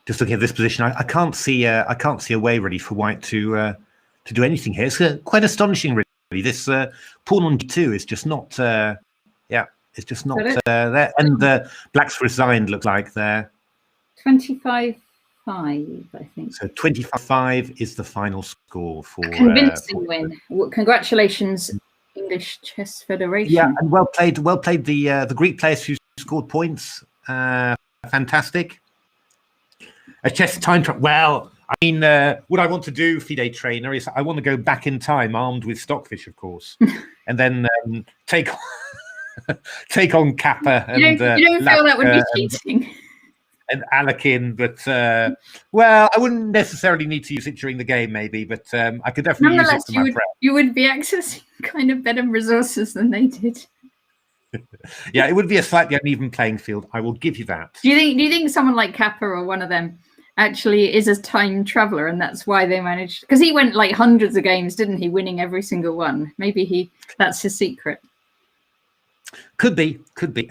Just looking at this position, I can't see a way really for White to do anything here. It's quite astonishing, really. This pawn on g2 is just not, it's just not there. And Black's resigned. Look like there. 25-5, I think. So 25-5 is the final score for a convincing win. Well, congratulations, English Chess Federation. Yeah, and well played. Well played. The Greek players who scored points. Fantastic. A chess time trial. Well, I mean, what I want to do, FIDE trainer, is I want to go back in time, armed with stockfish, of course, and then take on Kappa. And you don't feel that would be cheating. And Alekin, but well, I wouldn't necessarily need to use it during the game, maybe, but I could definitely use it for my prep. You would be accessing kind of better resources than they did. Yeah, it would be a slightly uneven playing field. I will give you that. Do you think someone like Kappa or one of them actually is a time traveler, and that's why they managed? Because he went like hundreds of games, didn't he? Winning every single one. Maybe that's his secret. Could be.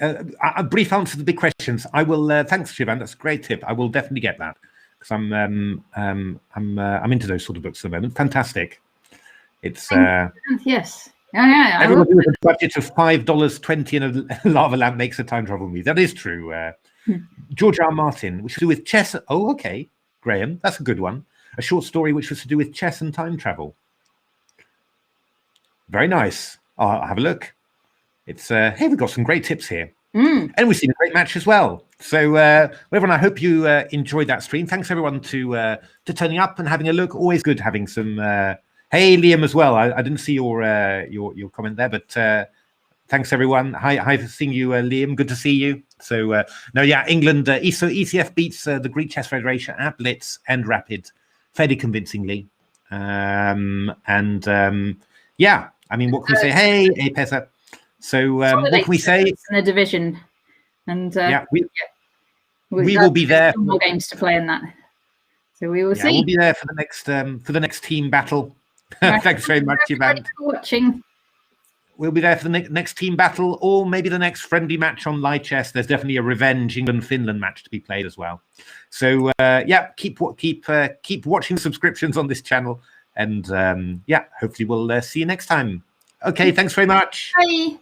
A brief answer to the big questions. I will. Thanks, Shivan. That's a great tip. I will definitely get that because I'm into those sort of books at the moment. Fantastic. It's yes. Yeah. everybody with a budget of $5.20 and a lava lamp makes a time travel movie. That is true. George R. Martin, which was to do with chess. Oh, okay, Graham, that's a good one. A short story which was to do with chess and time travel. Very nice. I'll have a look. It's hey, we've got some great tips here. And we've seen a great match as well. So everyone, I hope you enjoyed that stream. Thanks everyone to turning up and having a look. Always good having some hey, Liam as well. I didn't see your comment there, but thanks everyone. Hi for seeing you, Liam. Good to see you. So no, yeah, England. So ECF beats the Greek Chess Federation at Blitz and Rapid fairly convincingly. Yeah, I mean, what can we say? Hey, Pesa. So what can we say? In the division, and yeah, we will be there. More games to play in that, so we will see. We'll be there for the next team battle. Thanks very much, Ivan. For watching. We'll be there for the next team battle, or maybe the next friendly match on Live Chess. There's definitely a revenge England-Finland match to be played as well. So yeah, keep watching subscriptions on this channel, and yeah, hopefully we'll see you next time. Okay, thanks very much. Bye.